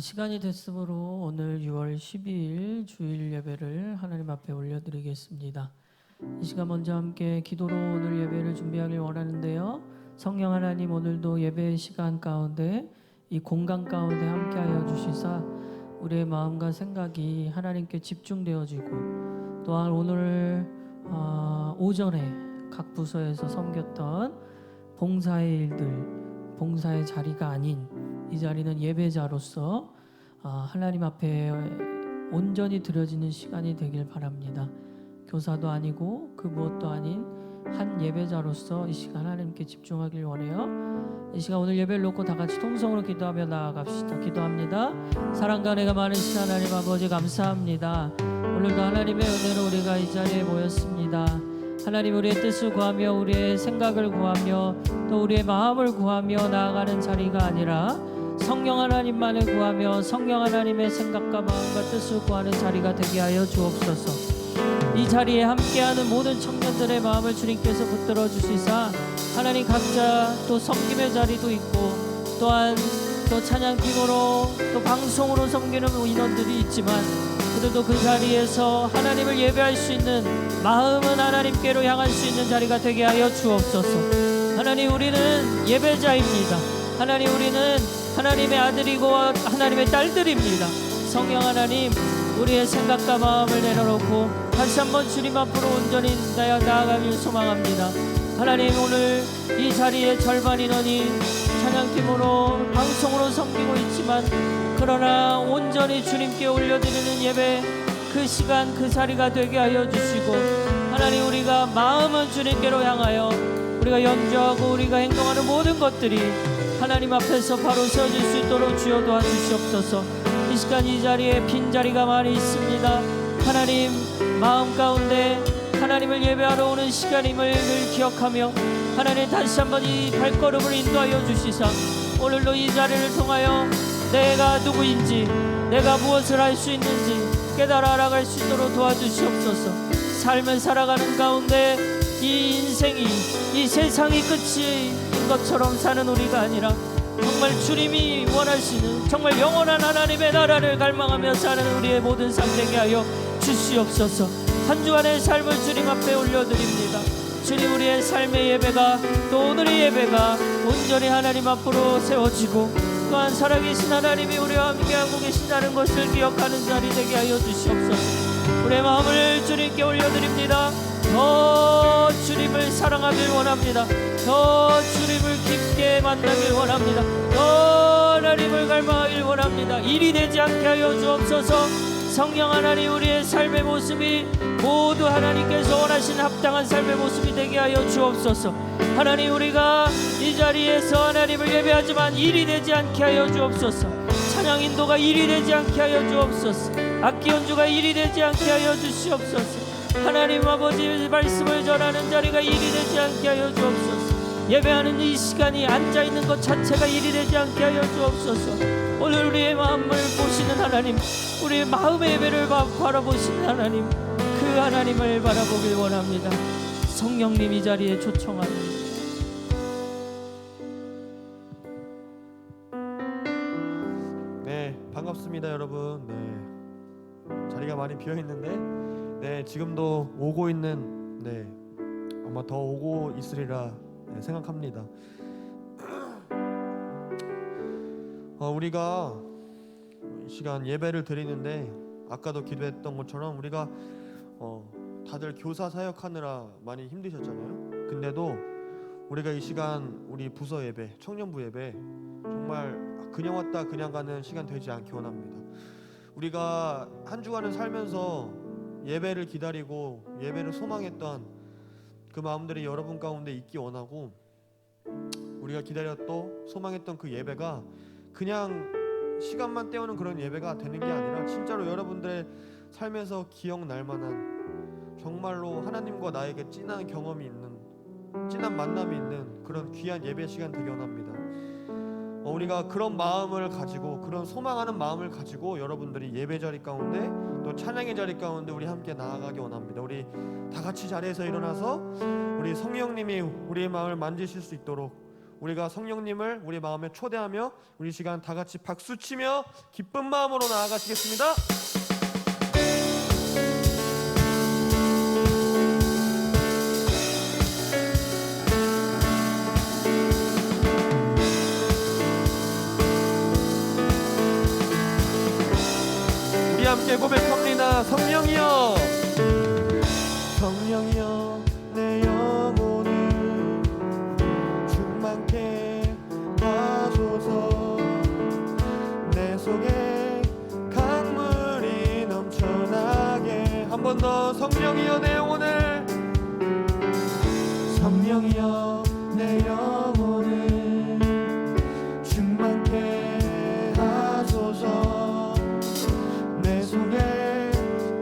시간이 됐으므로 오늘 6월 12일 주일 예배를 하나님 앞에 올려드리겠습니다. 이 시간 먼저 함께 기도로 오늘 예배를 준비하길 원하는데요. 성령 하나님, 오늘도 예배 시간 가운데 이 공간 가운데 함께하여 주시사 우리의 마음과 생각이 하나님께 집중되어지고, 또한 오늘 오전에 각 부서에서 섬겼던 봉사의 일들, 봉사의 자리가 아닌 이 자리는 예배자로서 하나님 앞에 온전히 드려지는 시간이 되길 바랍니다. 교사도 아니고 그 무엇도 아닌 한 예배자로서 이 시간 하나님께 집중하길 원해요. 이 시간 오늘 예배를 놓고 다 같이 통성으로 기도하며 나아갑시다. 기도합니다. 사랑과 은혜가 많으신 하나님 아버지, 감사합니다. 오늘도 하나님의 은혜로 우리가 이 자리에 모였습니다. 하나님, 우리의 뜻을 구하며 우리의 생각을 구하며 또 우리의 마음을 구하며 나아가는 자리가 아니라 성령 하나님만을 구하며 성령 하나님의 생각과 마음과 뜻을 구하는 자리가 되게 하여 주옵소서. 이 자리에 함께하는 모든 청년들의 마음을 주님께서 붙들어 주시사 하나님, 각자 또 섬김의 자리도 있고 또한 또 찬양팀으로 또 방송으로 섬기는 인원들이 있지만 그들도 그 자리에서 하나님을 예배할 수 있는 마음은 하나님께로 향할 수 있는 자리가 되게 하여 주옵소서. 하나님, 우리는 예배자입니다. 하나님, 우리는 하나님의 아들이고 하나님의 딸들입니다. 성령 하나님, 우리의 생각과 마음을 내려놓고 다시 한번 주님 앞으로 온전히 나아가길 소망합니다. 하나님, 오늘 이 자리에 절반 인원이 찬양팀으로 방송으로 섬기고 있지만 그러나 온전히 주님께 올려드리는 예배, 그 시간 그 자리가 되게 하여 주시고, 하나님, 우리가 마음은 주님께로 향하여 우리가 연주하고 우리가 행동하는 모든 것들이 하나님 앞에서 바로 세워질 수 있도록 주여 도와주시옵소서. 이 시간 이 자리에 빈자리가 많이 있습니다. 하나님, 마음 가운데 하나님을 예배하러 오는 시간임을 늘 기억하며 하나님, 다시 한번 이 발걸음을 인도하여 주시사 오늘도 이 자리를 통하여 내가 누구인지, 내가 무엇을 할 수 있는지 깨달아 알아갈 수 있도록 도와주시옵소서. 삶을 살아가는 가운데 이 인생이, 이 세상이 끝인 것처럼 사는 우리가 아니라 정말 주님이 원하시는 정말 영원한 하나님의 나라를 갈망하며 사는 우리의 모든 삶 되게 하여 주시옵소서. 한 주간의 삶을 주님 앞에 올려드립니다. 주님, 우리의 삶의 예배가 또 오늘의 예배가 온전히 하나님 앞으로 세워지고 또한 살아계신 하나님이 우리와 함께하고 계신다는 것을 기억하는 자리 되게 하여 주시옵소서. 우리의 마음을 주님께 올려드립니다. 더 주님을 사랑하길 원합니다. 더 주님을 깊게 만나길 원합니다. 더 하나님을 갈망하길 원합니다. 일이 되지 않게 하여 주옵소서. 성령 하나님, 우리의 삶의 모습이 모두 하나님께서 원하시는 합당한 삶의 모습이 되게 하여 주옵소서. 하나님, 우리가 이 자리에서 하나님을 예배하지만 일이 되지 않게 하여 주옵소서. 찬양 인도가 일이 되지 않게 하여 주옵소서. 악기 연주가 일이 되지 않게 하여 주시옵소서. 하나님 아버지, 말씀을 전하는 자리가 일이 되지 않게 하여 주옵소서. 예배하는 이 시간이 앉아있는 것 자체가 일이 되지 않게 하여 주옵소서. 오늘 우리의 마음을 보시는 하나님, 우리의 마음의 예배를 바라보시는 하나님, 그 하나님을 바라보길 원합니다. 성령님, 이 자리에 초청합니다. 네, 반갑습니다 여러분. 자리가 많이 비어있는데 지금도 오고 있는, 아마 더 오고 있으리라 생각합니다. 우리가 이 시간 예배를 드리는데 아까도 기도했던 것처럼 우리가 다들 교사 사역하느라 많이 힘드셨잖아요. 근데도 우리가 이 시간 우리 부서 예배, 청년부 예배 정말 그냥 왔다 그냥 가는 시간 되지 않기 원합니다. 우리가 한 주간을 살면서 예배를 기다리고 예배를 소망했던 그 마음들이 여러분 가운데 있기 원하고, 우리가 기다렸고 소망했던 그 예배가 그냥 시간만 때우는 그런 예배가 되는 게 아니라 진짜로 여러분들의 삶에서 기억날 만한, 정말로 하나님과 나에게 진한 경험이 있는, 진한 만남이 있는 그런 귀한 예배 시간 되기 원합니다. 우리가 그런 마음을 가지고, 그런 소망하는 마음을 가지고 여러분들이 예배 자리 가운데 또 찬양의 자리 가운데 우리 함께 나아가기 원합니다. 우리 다 같이 자리에서 일어나서 우리 성령님이 우리의 마음을 만지실 수 있도록 우리가 성령님을 우리 마음에 초대하며 우리 시간 다 같이 박수치며 기쁜 마음으로 나아가시겠습니다. 우리 함께 고백합니다. 성령이여, 성령이여, 내 영혼을 충만케 하소서. 내 속에 강물이 넘쳐나게. 한 번 더. 성령이여, 내 영혼을, 성령이여, 내 영혼을 충만케 하소서. 내 속에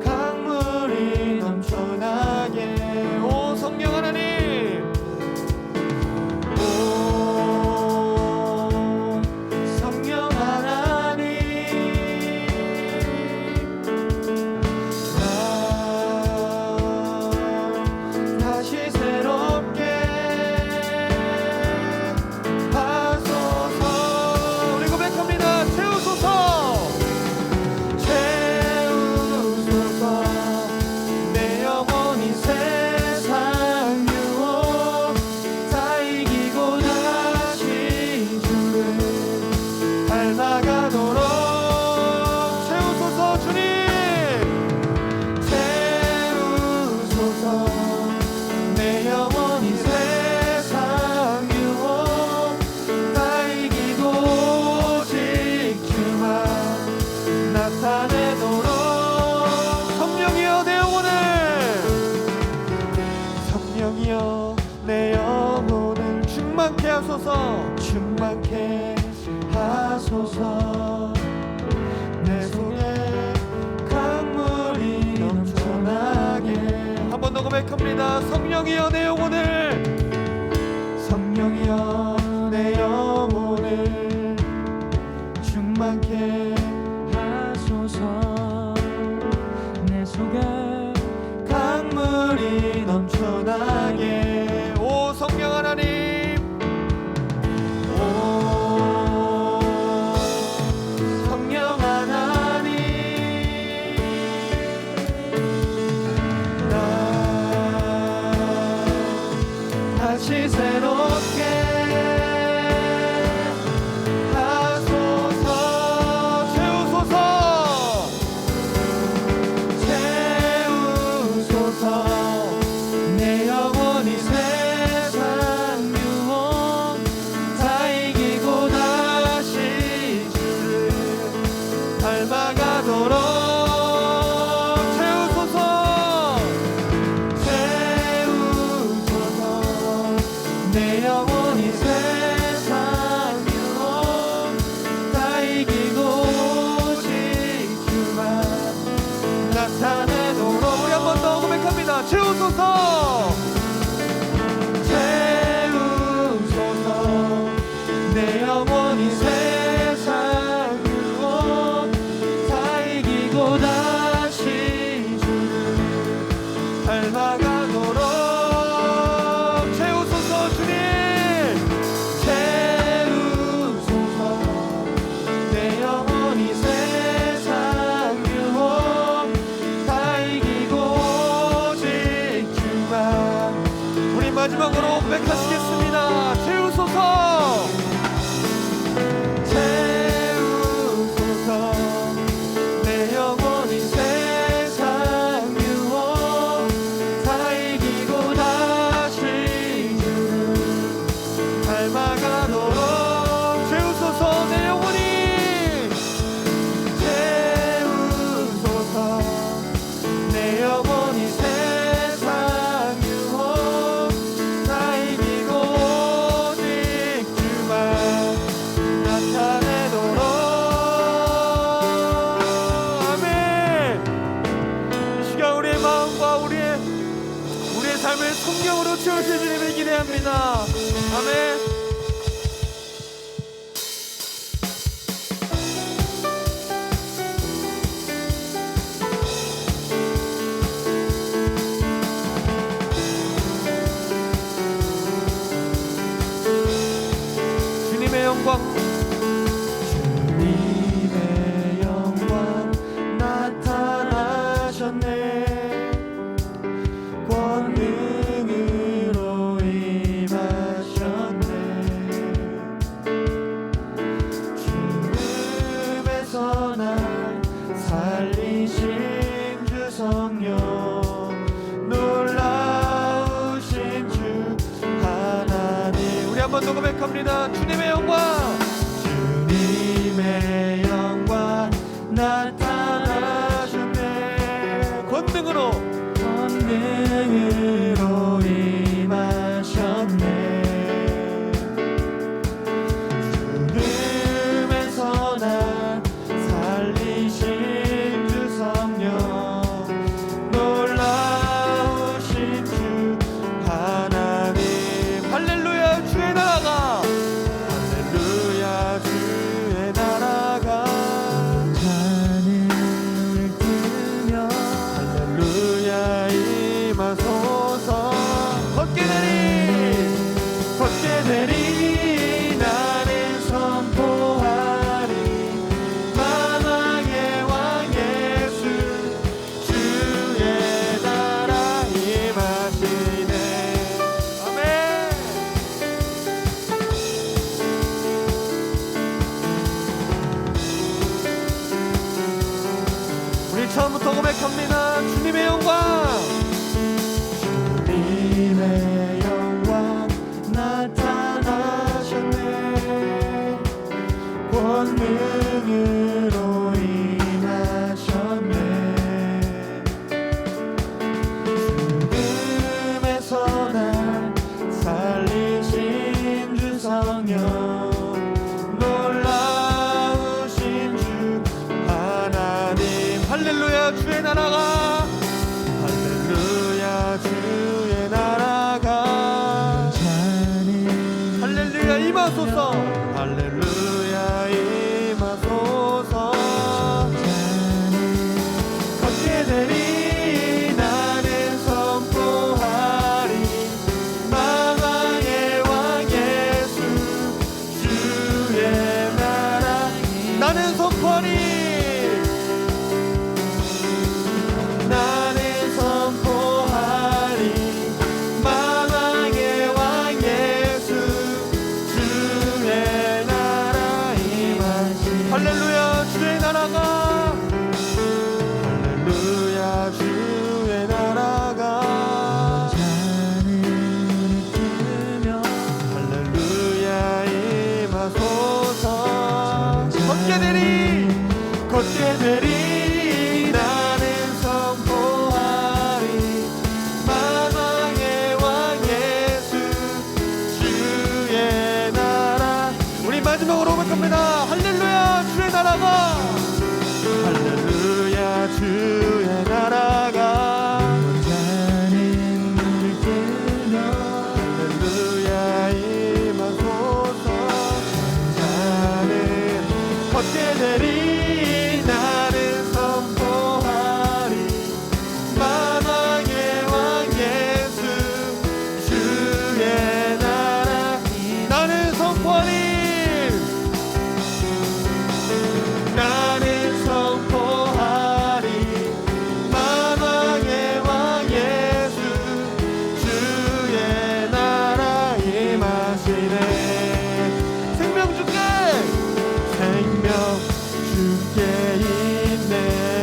강물이 넘쳐나게. 오 성령 하나님, 오 성령 하나님, 나 다시 새롭게 하소서. 우리 고백합니다. 채우소서, 채우소서. 내 영혼이 세상 유혹 다 이기고 다시 주를 닮아가도록 채우소서. 주님, 채우소서. 내 영혼이 세상 유혹 다 이기고 오직 주만 나타내도록. 성령이여, 내 영혼을, 성령이여, 내 영혼을 충만케 하소서. 충만케 하소서. 내 속에 강물이 넘쳐나게. 한 번 더 고백합니다. 성령이여, 내 영혼을, 성령이여, 내 영혼을 충만케 하소서. 내 속에 강물이 넘쳐나게. 오 성령 하나님, 오 성령 하나님, 나 다시 새롭게 하소서. 채우소서, 채우소서. 내 영혼이 세상 유혹 다 이기고 다시 주를 닮아가도록 채우소서, 채우소서. 내 영혼이 세상 유혹 다 이기고 오직 주만 나타내도록. 우리 한 번 더 고백합니다. 채우소서, 채우소서. 내 영혼이 세상 유혹 다 이기고 다시 주를 닮아가도록 채우소서. 주님, 채우소서. 내 영혼이 세상 유혹 다 이기고 오직 주만. 우리 마지막으로 고백하시겠습니다. 채우소서, 채우소서. 내 영혼이 세상 유혹 다 이기고 다시 주를 닮아가도록 채우소서. 내 영혼이, 채우소서. 내 영혼이 세상 유혹 다 이기고 오직 주만 나타내도록. 아멘. 이 시간 우리의 마음과 우리의 삶을 성령으로 채우실 주님을 기대합니다. 아멘. 날 살리신 주 성령, 놀라우신 주 하나님. 우리 한번 더 고백합니다. 주님의 영광, 주님의 영광 나타나셨네. 권능으로 임하셨네. 죽음에서 날 살리신 주 성령, 놀라우신 주 하나님. 할렐루야 주의 나라가, 할렐루야 주의 나라가 하늘을 뜨며 할렐루야 임하소서. 걷게 되리 나는 선포하리 만왕의 왕 예수 주의 나라 임하시네. 아멘. 우리 처음부터 고백합니다. 주님의 영광, 주님의 영광 나타나셨네. 권능으로 임하셨네. 죽음에서 날 살리신 주 성령, 놀라우신 주 하나님. 할렐루야 주의 나라가, 할렐루야 주의 나라가 할렐루야 임하소서. 할렐루야 임하소서. 걷게 되리 나는 선포하리 만왕의 왕 예수 주의 나라. 나는 선포하리, 나는 선포하리 만왕의 왕 예수 주의 나라 임하시. 할렐루야 주의 나라가, 할렐루야 주의 나라가 하늘을 뜨며 할렐루야 임하소서. 걷게 되리 나는 선포하리 만왕의 왕 예수 주의 나라. 우리 마지막으로 고백합니다. 할렐루야 주의 나라가, 할렐루야 주의 나라가 하늘을 뜨며 할렐루야 임하소서. 나는 걷게 되리 나는 선포하리 만왕의 왕 예수 주의 나라. 나는 선포하리, 나는 선포하리 만왕의 왕 예수 주의 나라 임하시네. 생명 주께, 생명 주께 있네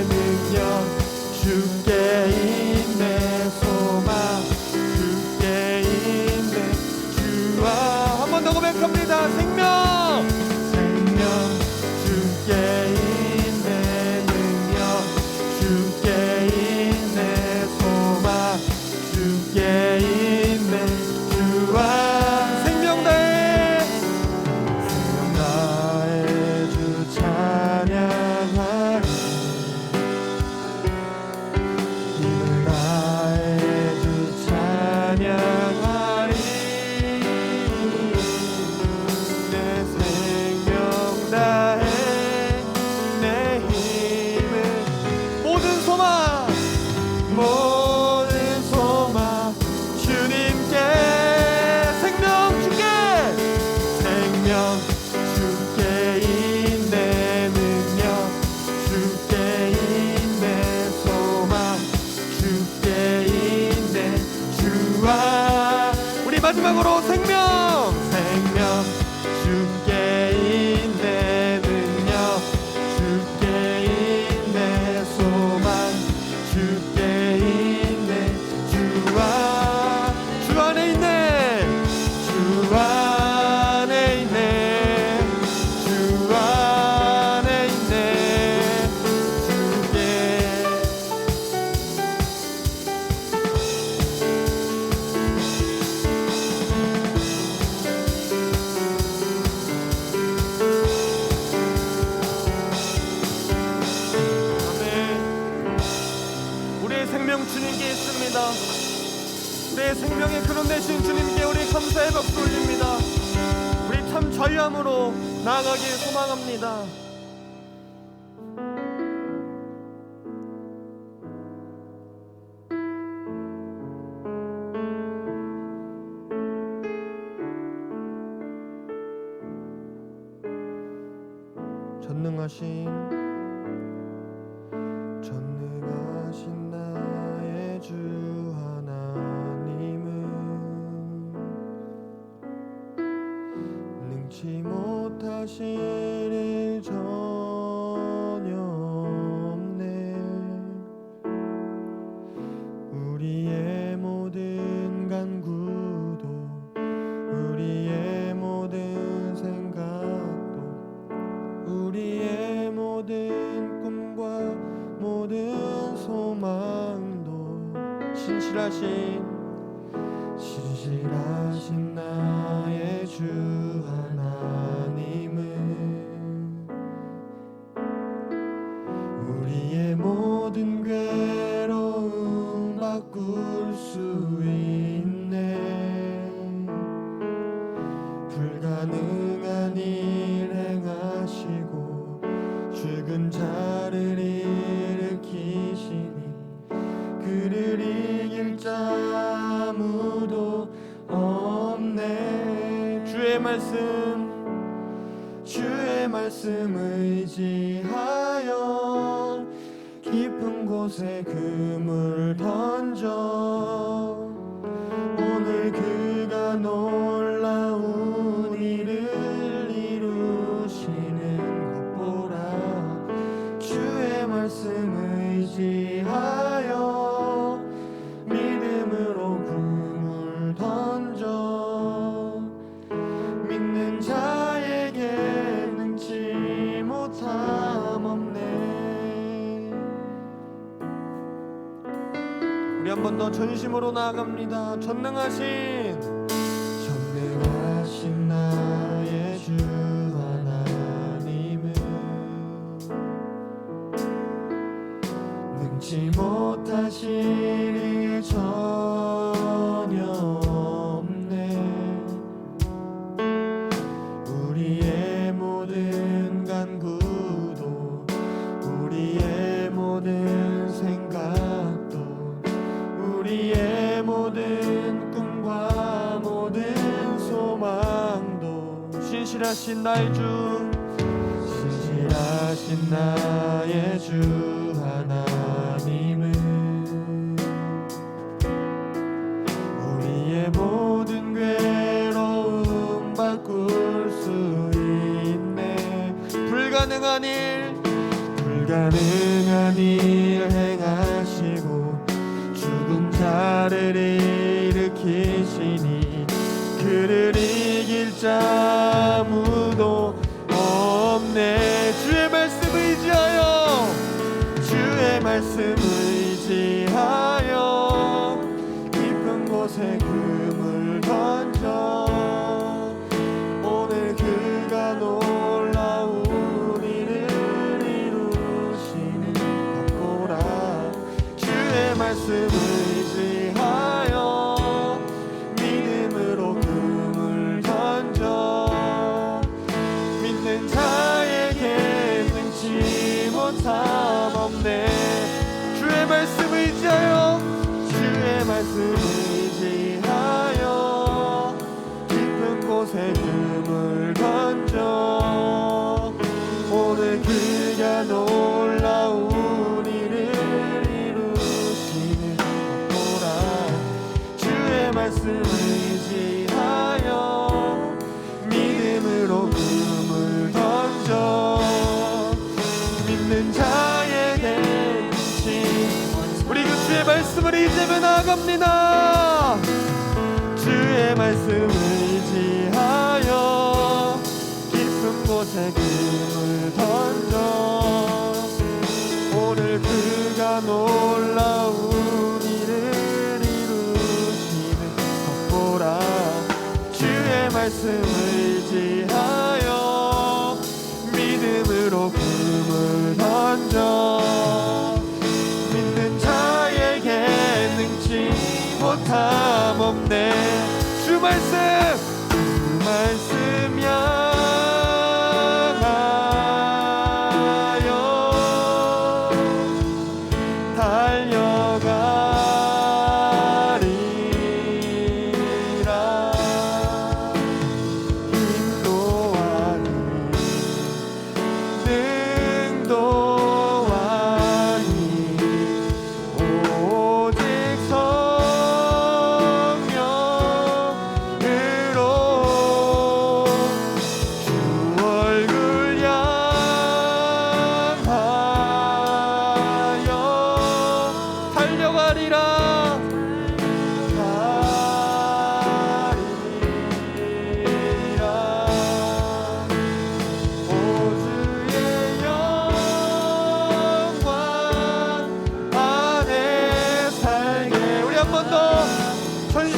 능력, 주께 있네 소망, 주께 있네 주와. 한 번 더 고백합니다. 생명, 생명 주께 있네 능력, 주께 있네 소망, 주께 있네 주와. 생명 다해, 생명 다해 주 찬양하리. 힘을 다해 주 찬양하리. 내 생명 다해 내 힘을, 모든 소망, 모든 소망 주님께. 생명 주께, 생명 주께 있네 능력, 주께 있네 소망, 주께 있네 주와. 우리 마지막으로 생명, 생명 주께 있네 능력, 주께 생명의 근원 되신 주님께 우리 감사의 박수 올립니다. 우리 참 전념으로 나아가길 소망합니다. 전능하신 나의 주 하나님은 능치 못하실 일 전혀 없네. 우리의 모든 간구도 우리의 모든 생각도 우리의 모든 꿈과 모든 소망도 신실하신 나의 주 하나님은 우리의 모든 괴로움 바꿀 수 있네. 불가능한 일 행하시고 죽은 자를 일으키시니 그를 이길 자 아무도 없네. 주의 말씀 의지하여 깊은 곳에 그물 던져 오늘 그가 놀라운 일을 이루시는 것 보라. 주의 말씀 의지하여 믿음으로 그물 던져 믿는 자에게 능치 못함 없네. 우리 한 번 더 전심으로 나아갑니다. 전능하신 나의 주 하나님은 능치 못하실 일 전혀 없네. 우리의 모든 간구도 우리의 모든 생각도 우리의 모든 꿈과 모든 소망도 신실하신 나의 주 하나님은 우리의 모든 괴로움 바꿀 수 있네. 불가능한 일 행하시고 죽은 자를 일으키시니 그를 이길 자 아무도 없네. 주의 말씀 의지하여 깊은 곳에 그물 던져 오늘 그가 놀라운 일을 이루시는 것 보라. 주의 말씀 의지하여 믿음으로 그물 던져 믿는 자에게 능치 못함 없네. 주의 말씀 의지하여 깊은 곳에 그물 던져 오늘 그가 놀라운 일을 이루시는 것 보라. 주의 말씀 의지하여 믿음으로 그물 던져 믿는 자에게 우리 그 주의 말씀을 이제면 나아갑니다. 주의 말씀 의지하여 깊은 곳에 그물 던져 오늘 그가 놀라운 일을 이루시는 것 보라. 주의 말씀 의지하여 믿음으로 그물 던져 믿는 자에게 능치 못함 없네.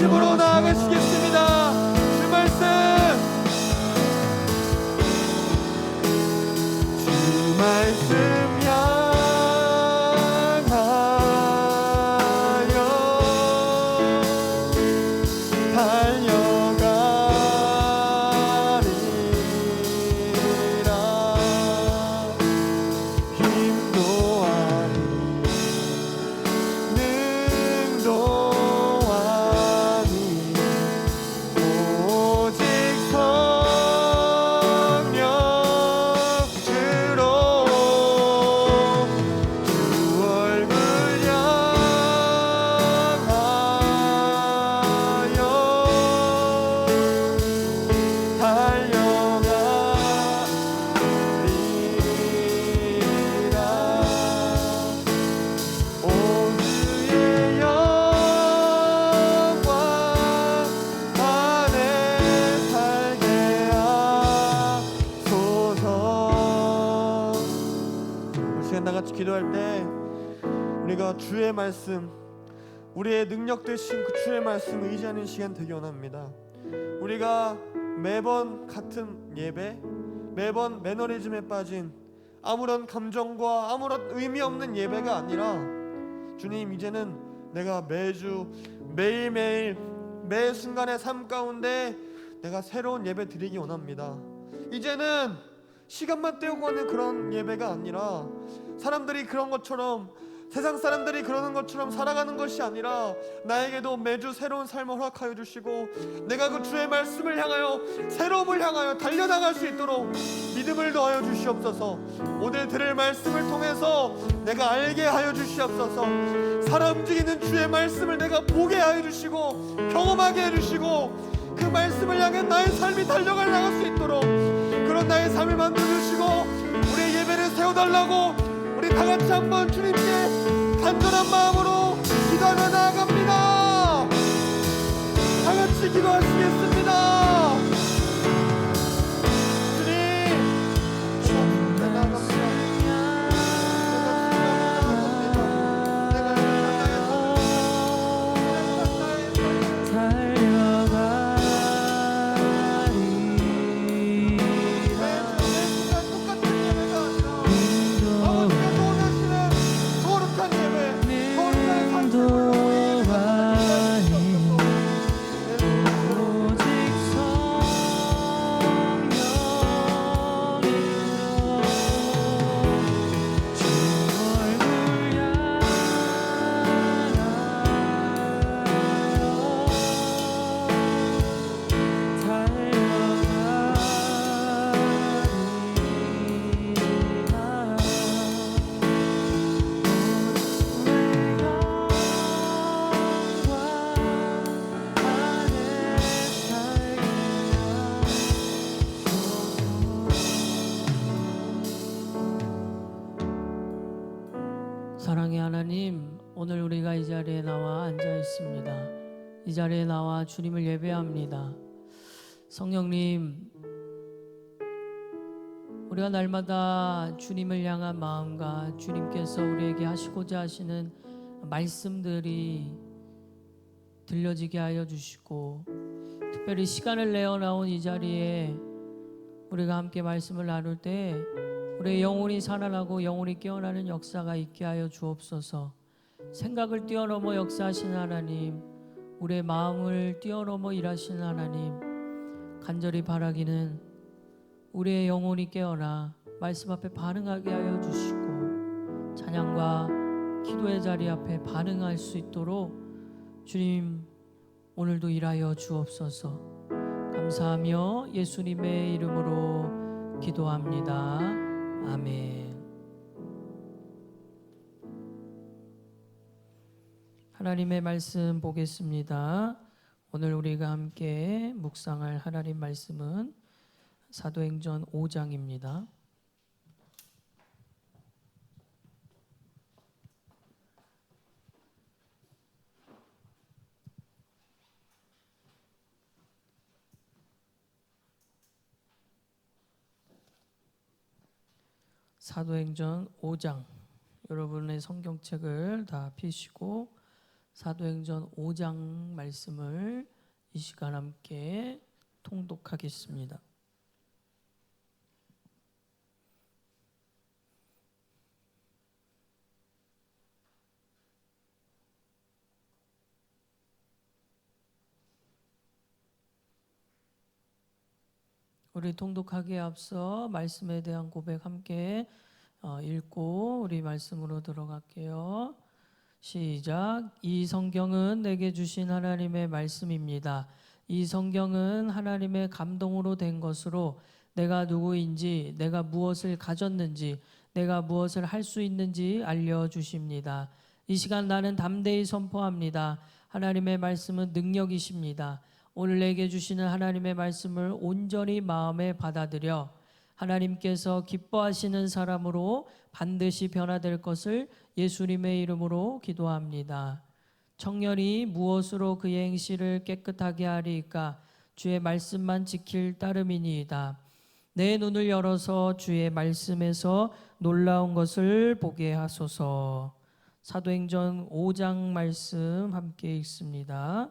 말씀으로 나아가시겠습니다. 주 말씀, 주 말씀 나같이 기도할 때 우리가 주의 말씀, 우리의 능력 되신 그 주의 말씀 의지하는 시간 되기 원합니다. 우리가 매번 같은 예배, 매번 매너리즘에 빠진 아무런 감정과 아무런 의미 없는 예배가 아니라, 주님, 이제는 내가 매주 매일매일 매 순간의 삶 가운데 내가 새로운 예배 드리기 원합니다. 이제는 시간만 때우고 하는 그런 예배가 아니라, 사람들이 그런 것처럼, 세상 사람들이 그러는 것처럼 살아가는 것이 아니라, 나에게도 매주 새로운 삶을 허락하여 주시고 내가 그 주의 말씀을 향하여, 새로움을 향하여 달려나갈 수 있도록 믿음을 더하여 주시옵소서. 오늘 들을 말씀을 통해서 내가 알게 하여 주시옵소서. 살아 움직이는 주의 말씀을 내가 보게 하여 주시고 경험하게 해주시고, 그 말씀을 향해 나의 삶이 달려가 나갈 수 있도록 그런 나의 삶을 만들어주시고, 우리의 예배를 세워달라고 우리 다같이 한번 주님께 간절한 마음으로 기도하며 나아갑니다. 다같이 기도하시겠습니다. 주님, 내가 나아갑니다. 사랑의 하나님, 오늘 우리가 이 자리에 나와 앉아 있습니다. 이 자리에 나와 주님을 예배합니다. 성령님, 우리가 날마다 주님을 향한 마음과 주님께서 우리에게 하시고자 하시는 말씀들이 들려지게 하여 주시고, 특별히 시간을 내어 나온 이 자리에 우리가 함께 말씀을 나눌 때 우리의 영혼이 살아나고 영혼이 깨어나는 역사가 있게 하여 주옵소서. 생각을 뛰어넘어 역사하시는 하나님, 우리의 마음을 뛰어넘어 일하시는 하나님, 간절히 바라기는 우리의 영혼이 깨어나 말씀 앞에 반응하게 하여 주시고, 찬양과 기도의 자리 앞에 반응할 수 있도록 주님 오늘도 일하여 주옵소서. 감사하며 예수님의 이름으로 기도합니다. 아멘. 하나님의 말씀 보겠습니다. 오늘 우리가 함께 묵상할 하나님 말씀은 사도행전 5장입니다. 사도행전 5장, 여러분의 성경책을 다 펴시고 사도행전 5장 말씀을 이 시간 함께 통독하겠습니다. 우리 통독하기에 앞서 말씀에 대한 고백 함께 읽고 우리 말씀으로 들어갈게요. 시작. 이 성경은 내게 주신 하나님의 말씀입니다. 이 성경은 하나님의 감동으로 된 것으로 내가 누구인지, 내가 무엇을 가졌는지, 내가 무엇을 할 수 있는지 알려주십니다. 이 시간 나는 담대히 선포합니다. 하나님의 말씀은 능력이십니다. 오늘 내게 주시는 하나님의 말씀을 온전히 마음에 받아들여 하나님께서 기뻐하시는 사람으로 반드시 변화될 것을 예수님의 이름으로 기도합니다. 청년이 무엇으로 그의 행실을 깨끗하게 하리이까? 주의 말씀만 지킬 따름이니이다. 내 눈을 열어서 주의 말씀에서 놀라운 것을 보게 하소서. 사도행전 5장 말씀 함께 읽습니다.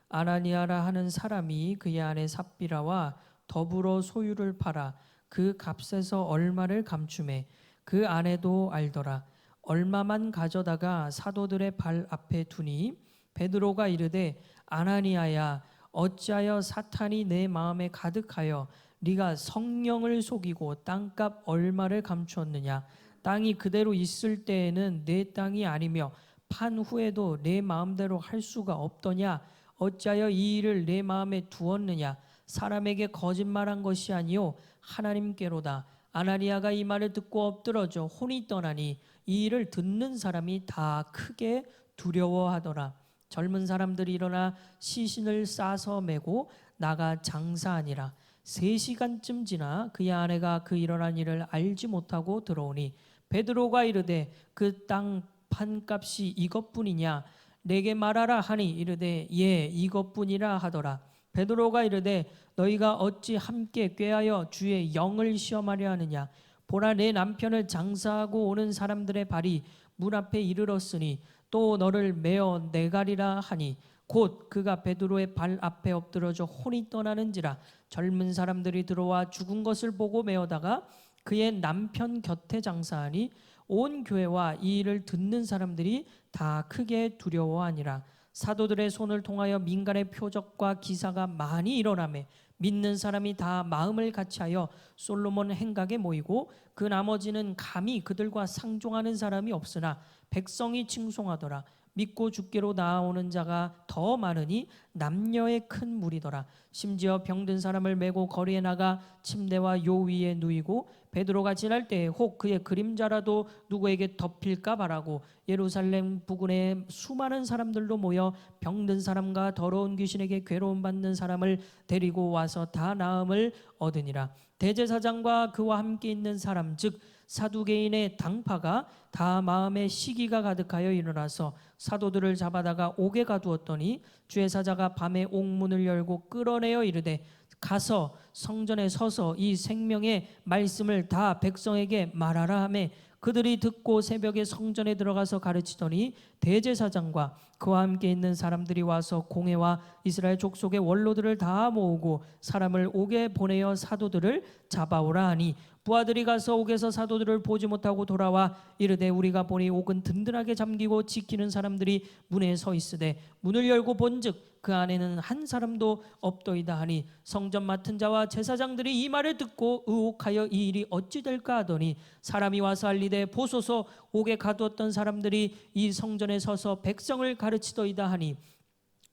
아나니아라 하는 사람이 그의 아내 삽비라와 더불어 소유를 팔아 그 값에서 얼마를 감추매 그 아내도 알더라. 얼마만 가져다가 사도들의 발 앞에 두니 베드로가 이르되 아나니아야 어찌하여 사탄이 내 마음에 가득하여 네가 성령을 속이고 땅값 얼마를 감추었느냐. 땅이 그대로 있을 때에는 내 땅이 아니며 판 후에도 내 마음대로 할 수가 없더냐. 어찌하여 이 일을 내 마음에 두었느냐. 사람에게 거짓말한 것이 아니요 하나님께로다. 아나니아가 이 말을 듣고 엎드러져 혼이 떠나니 이 일을 듣는 사람이 다 크게 두려워하더라. 젊은 사람들이 일어나 시신을 싸서 메고 나가 장사하니라. 3시간쯤 지나 그의 아내가 그 일어난 일을 알지 못하고 들어오니 베드로가 이르되 그 땅 판값이 이것뿐이냐. 내게 말하라 하니 이르되 예 이것뿐이라 하더라. 베드로가 이르되 너희가 어찌 함께 꾀하여 주의 영을 시험하려 하느냐. 보라 내 남편을 장사하고 오는 사람들의 발이 문 앞에 이르렀으니 또 너를 메어 내가리라 하니 곧 그가 베드로의 발 앞에 엎드러져 혼이 떠나는지라. 젊은 사람들이 들어와 죽은 것을 보고 메어다가 그의 남편 곁에 장사하니 온 교회와 이 일을 듣는 사람들이 다 크게 두려워하니라. 사도들의 손을 통하여 민간의 표적과 기사가 많이 일어나매 믿는 사람이 다 마음을 같이하여 솔로몬 행각에 모이고 그 나머지는 감히 그들과 상종하는 사람이 없으나 백성이 칭송하더라. 믿고 주께로 나아오는 자가 더 많으니 남녀의 큰 무리더라. 심지어 병든 사람을 메고 거리에 나가 침대와 요 위에 누이고 베드로가 지날 때에 혹 그의 그림자라도 누구에게 덮일까 바라고 예루살렘 부근에 수많은 사람들도 모여 병든 사람과 더러운 귀신에게 괴로움 받는 사람을 데리고 와서 다 나음을 얻으니라. 대제사장과 그와 함께 있는 사람 즉 사두개인의 당파가 다 마음에 시기가 가득하여 일어나서 사도들을 잡아다가 옥에 가두었더니 주의 사자가 밤에 옥문을 열고 끌어내어 이르되 가서 성전에 서서 이 생명의 말씀을 다 백성에게 말하라 하매 그들이 듣고 새벽에 성전에 들어가서 가르치더니 대제사장과 그와 함께 있는 사람들이 와서 공회와 이스라엘 족속의 원로들을 다 모으고 사람을 옥에 보내어 사도들을 잡아오라 하니 부하들이 가서 옥에서 사도들을 보지 못하고 돌아와 이르되 우리가 보니 옥은 든든하게 잠기고 지키는 사람들이 문에 서 있으되 문을 열고 본즉 그 안에는 한 사람도 없더이다 하니 성전 맡은 자와 제사장들이 이 말을 듣고 의혹하여 이 일이 어찌 될까 하더니 사람이 와서 알리되 보소서 옥에 가두었던 사람들이 이 성전에 서서 백성을 가르치더이다 하니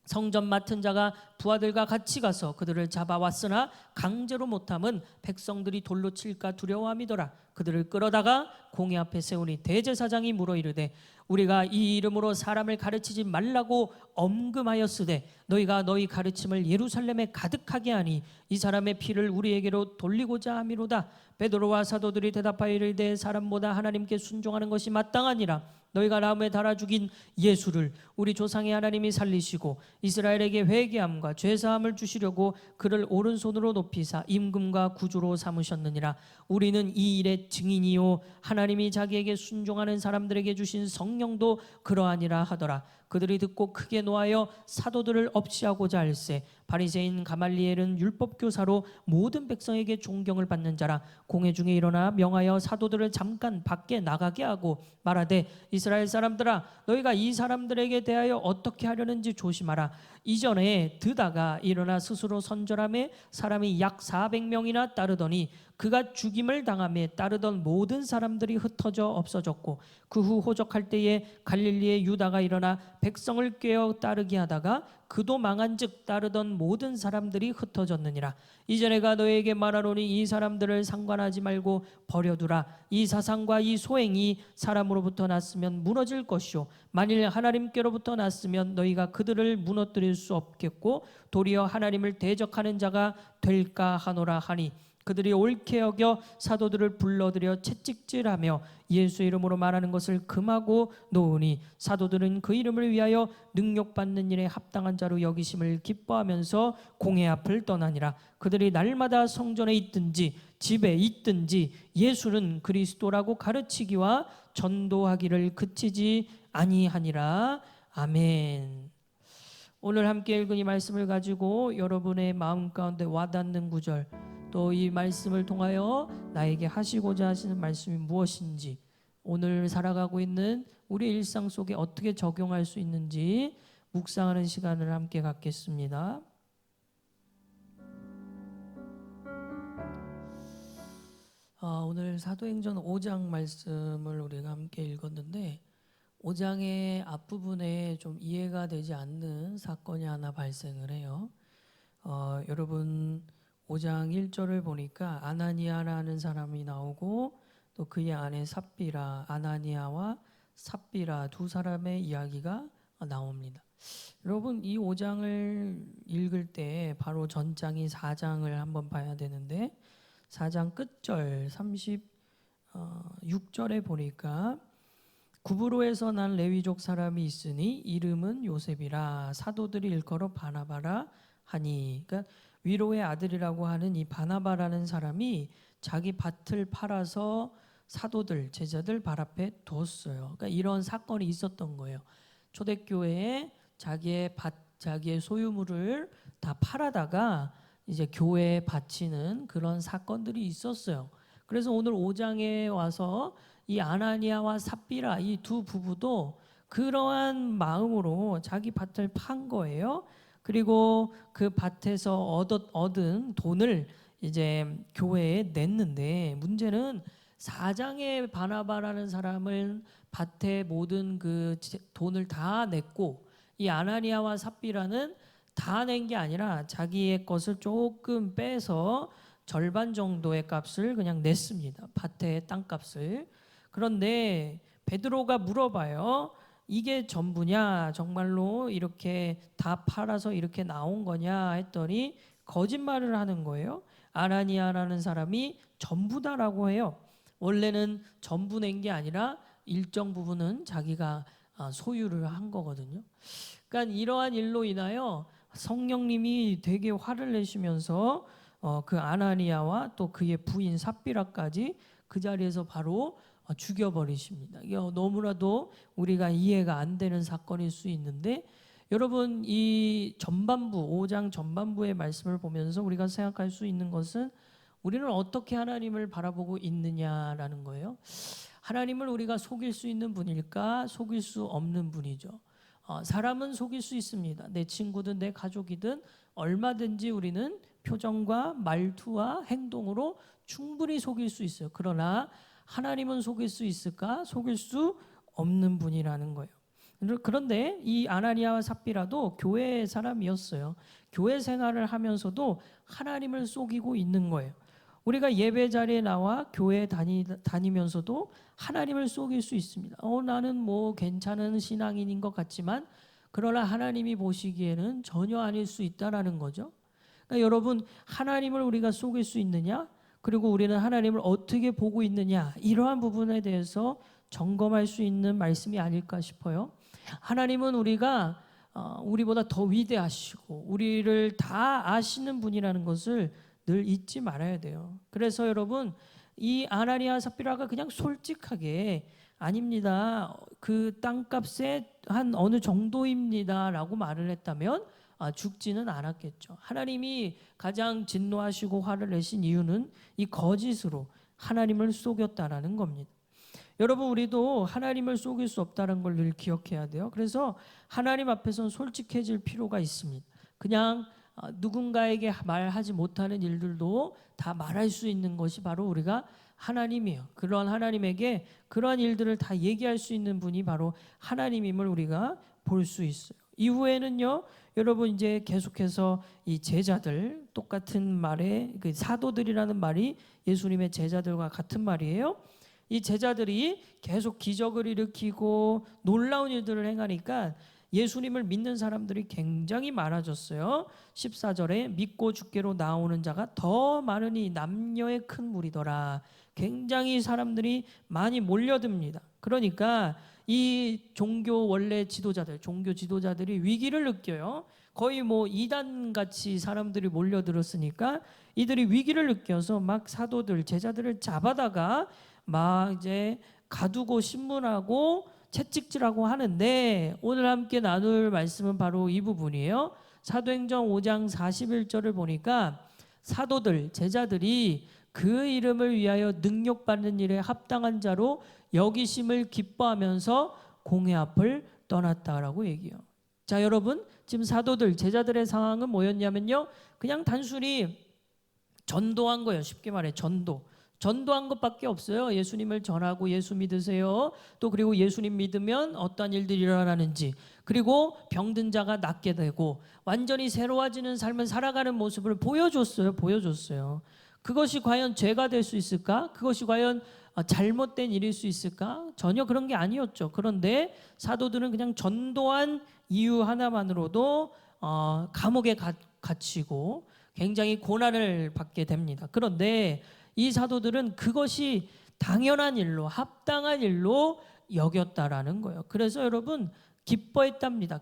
성전 맡은 자가 부하들과 같이 가서 그들을 잡아왔으나 강제로 못함은 백성들이 돌로 칠까 두려워함이더라. 그들을 끌어다가 공회 앞에 세우니 대제사장이 물어 이르되 우리가 이 이름으로 사람을 가르치지 말라고 엄금하였으되 너희가 너희 가르침을 예루살렘에 가득하게 하니 이 사람의 피를 우리에게로 돌리고자 함이로다. 베드로와 사도들이 대답하여 이르되 사람보다 하나님께 순종하는 것이 마땅하니라. 너희가 나무에 달아 죽인 예수를 우리 조상의 하나님이 살리시고 이스라엘에게 회개함과 죄사함을 주시려고 그를 오른손으로 높이사 임금과 구주로 삼으셨느니라. 우리는 이 일에 우리의 증인이요 하나님이 자기에게 순종하는 사람들에게 주신 성령도 그러하니라 하더라. 그들이 듣고 크게 노하여 사도들을 없이하고자 할세. 바리새인 가말리엘은 율법교사로 모든 백성에게 존경을 받는 자라. 공회 중에 일어나 명하여 사도들을 잠깐 밖에 나가게 하고 말하되 이스라엘 사람들아 너희가 이 사람들에게 대하여 어떻게 하려는지 조심하라. 이전에 드다가 일어나 스스로 선절함에 사람이 약 400명이나 따르더니 그가 죽임을 당함에 따르던 모든 사람들이 흩어져 없어졌고 그 후 호적할 때에 갈릴리의 유다가 일어나 백성을 꾀어 따르게 하다가 그도 망한즉 따르던 모든 사람들이 흩어졌느니라. 이제 내가 너에게 말하노니 이 사람들을 상관하지 말고 버려두라. 이 사상과 이 소행이 사람으로부터 났으면 무너질 것이요 만일 하나님께로부터 났으면 너희가 그들을 무너뜨릴 수 없겠고 도리어 하나님을 대적하는 자가 될까 하노라 하니 그들이 옳게 여겨 사도들을 불러들여 채찍질하며 예수 이름으로 말하는 것을 금하고 놓으니 사도들은 그 이름을 위하여 능력받는 일에 합당한 자로 여기심을 기뻐하면서 공회 앞을 떠나니라. 그들이 날마다 성전에 있든지 집에 있든지 예수는 그리스도라고 가르치기와 전도하기를 그치지 아니하니라. 아멘. 오늘 함께 읽은 이 말씀을 가지고 여러분의 마음 가운데 와닿는 구절 또 이 말씀을 통하여 나에게 하시고자 하시는 말씀이 무엇인지 오늘 살아가고 있는 우리 일상 속에 어떻게 적용할 수 있는지 묵상하는 시간을 함께 갖겠습니다. 오늘 사도행전 5장 말씀을 우리가 함께 읽었는데 5장의 앞부분에 좀 이해가 되지 않는 사건이 하나 발생을 해요. 여러분 5장 1절을 보니까 아나니아라는 사람이 나오고 또 그의 아내 삽비라, 아나니아와 삽비라 두 사람의 이야기가 나옵니다. 여러분 이 5장을 읽을 때 바로 전장이 4장을 한번 봐야 되는데 4장 끝절 36절에 보니까 구브로에서 난 레위족 사람이 있으니 이름은 요셉이라 사도들이 일컬어 바나바라 하니 그러니까 위로의 아들이라고 하는 이 바나바라는 사람이 자기 밭을 팔아서 사도들, 제자들 발 앞에 뒀어요. 그러니까 이런 사건이 있었던 거예요. 초대교회에 자기의 밭, 자기의 소유물을 다 팔아다가 이제 교회에 바치는 그런 사건들이 있었어요. 그래서 오늘 5장에 와서 이 아나니아와 삽비라 이 두 부부도 그러한 마음으로 자기 밭을 판 거예요. 그리고 그 밭에서 얻은 돈을 이제 교회에 냈는데 문제는 4장의 바나바라는 사람은 밭에 모든 그 돈을 다 냈고 이 아나니아와 삽비라는 다 낸 게 아니라 자기의 것을 조금 빼서 절반 정도의 값을 그냥 냈습니다. 밭의 땅값을. 그런데 베드로가 물어봐요. 이게 전부냐? 정말로 이렇게 다 팔아서 이렇게 나온 거냐? 했더니 거짓말을 하는 거예요. 아나니아라는 사람이 전부다라고 해요. 원래는 전부 낸 게 아니라 일정 부분은 자기가 소유를 한 거거든요. 그러니까 이러한 일로 인하여 성령님이 되게 화를 내시면서 그 아나니아와 또 그의 부인 삽비라까지 그 자리에서 바로 죽여버리십니다. 이게 너무나도 우리가 이해가 안 되는 사건일 수 있는데 여러분 이 전반부 5장 전반부의 말씀을 보면서 우리가 생각할 수 있는 것은 우리는 어떻게 하나님을 바라보고 있느냐라는 거예요. 하나님을 우리가 속일 수 있는 분일까? 속일 수 없는 분이죠. 사람은 속일 수 있습니다. 내 친구든 내 가족이든 얼마든지 우리는 표정과 말투와 행동으로 충분히 속일 수 있어요. 그러나 하나님은 속일 수 있을까? 속일 수 없는 분이라는 거예요. 그런데 이 아나니아와 삽비라도 교회 사람이었어요. 교회 생활을 하면서도 하나님을 속이고 있는 거예요. 우리가 예배 자리에 나와 교회 다니면서도 하나님을 속일 수 있습니다. 나는 뭐 괜찮은 신앙인인 것 같지만 그러나 하나님이 보시기에는 전혀 아닐 수 있다라는 거죠. 그러니까 여러분 하나님을 우리가 속일 수 있느냐? 그리고 우리는 하나님을 어떻게 보고 있느냐? 이러한 부분에 대해서 점검할 수 있는 말씀이 아닐까 싶어요. 하나님은 우리가 우리보다 더 위대하시고 우리를 다 아시는 분이라는 것을 늘 잊지 말아야 돼요. 그래서 여러분 이 아나니아 삽비라가 그냥 솔직하게 아닙니다. 그 땅값의 한 어느 정도입니다라고 말을 했다면 죽지는 않았겠죠. 하나님이 가장 진노하시고 화를 내신 이유는 이 거짓으로 하나님을 속였다라는 겁니다. 여러분, 우리도 하나님을 속일 수 없다는 걸 늘 기억해야 돼요. 그래서 하나님 앞에서는 솔직해질 필요가 있습니다. 그냥 누군가에게 말하지 못하는 일들도 다 말할 수 있는 것이 바로 우리가 하나님이에요. 그런 하나님에게 그러한 일들을 다 얘기할 수 있는 분이 바로 하나님임을 우리가 볼 수 있어요. 이후에는요, 여러분 이제 계속해서 이 제자들, 똑같은 말에 그 사도들이라는 말이 예수님의 제자들과 같은 말이에요. 이 제자들이 계속 기적을 일으키고 놀라운 일들을 행하니까 예수님을 믿는 사람들이 굉장히 많아졌어요. 14절에 믿고 주께로 나오는 자가 더 많으니 남녀의 큰 무리더라. 굉장히 사람들이 많이 몰려듭니다. 그러니까 이 종교 원래 지도자들, 종교 지도자들이 위기를 느껴요. 거의 뭐 이단같이 사람들이 몰려들었으니까 이들이 위기를 느껴서 막 사도들, 제자들을 잡아다가 막 이제 가두고 신문하고 채찍질하고 하는데, 오늘 함께 나눌 말씀은 바로 이 부분이에요. 사도행전 5장 41절을 보니까 사도들, 제자들이 그 이름을 위하여 능력받는 일에 합당한 자로 여기심을 기뻐하면서 공회 앞을 떠났다라고 얘기해요. 자, 여러분, 지금 사도들, 제자들의 상황은 뭐였냐면요, 그냥 단순히 전도한 거예요. 쉽게 말해 전도한 것밖에 없어요. 예수님을 전하고 예수 믿으세요. 또 그리고 예수님 믿으면 어떤 일들이 일어나는지, 그리고 병든 자가 낫게 되고 완전히 새로워지는 삶을 살아가는 모습을 보여줬어요. 그것이 과연 죄가 될 수 있을까? 그것이 과연 잘못된 일일 수 있을까? 전혀 그런 게 아니었죠. 그런데 사도들은 그냥 전도한 이유 하나만으로도 감옥에 갇히고 굉장히 고난을 받게 됩니다. 그런데 이 사도들은 그것이 당연한 일로, 합당한 일로 여겼다라는 거예요. 그래서 여러분 기뻐했답니다.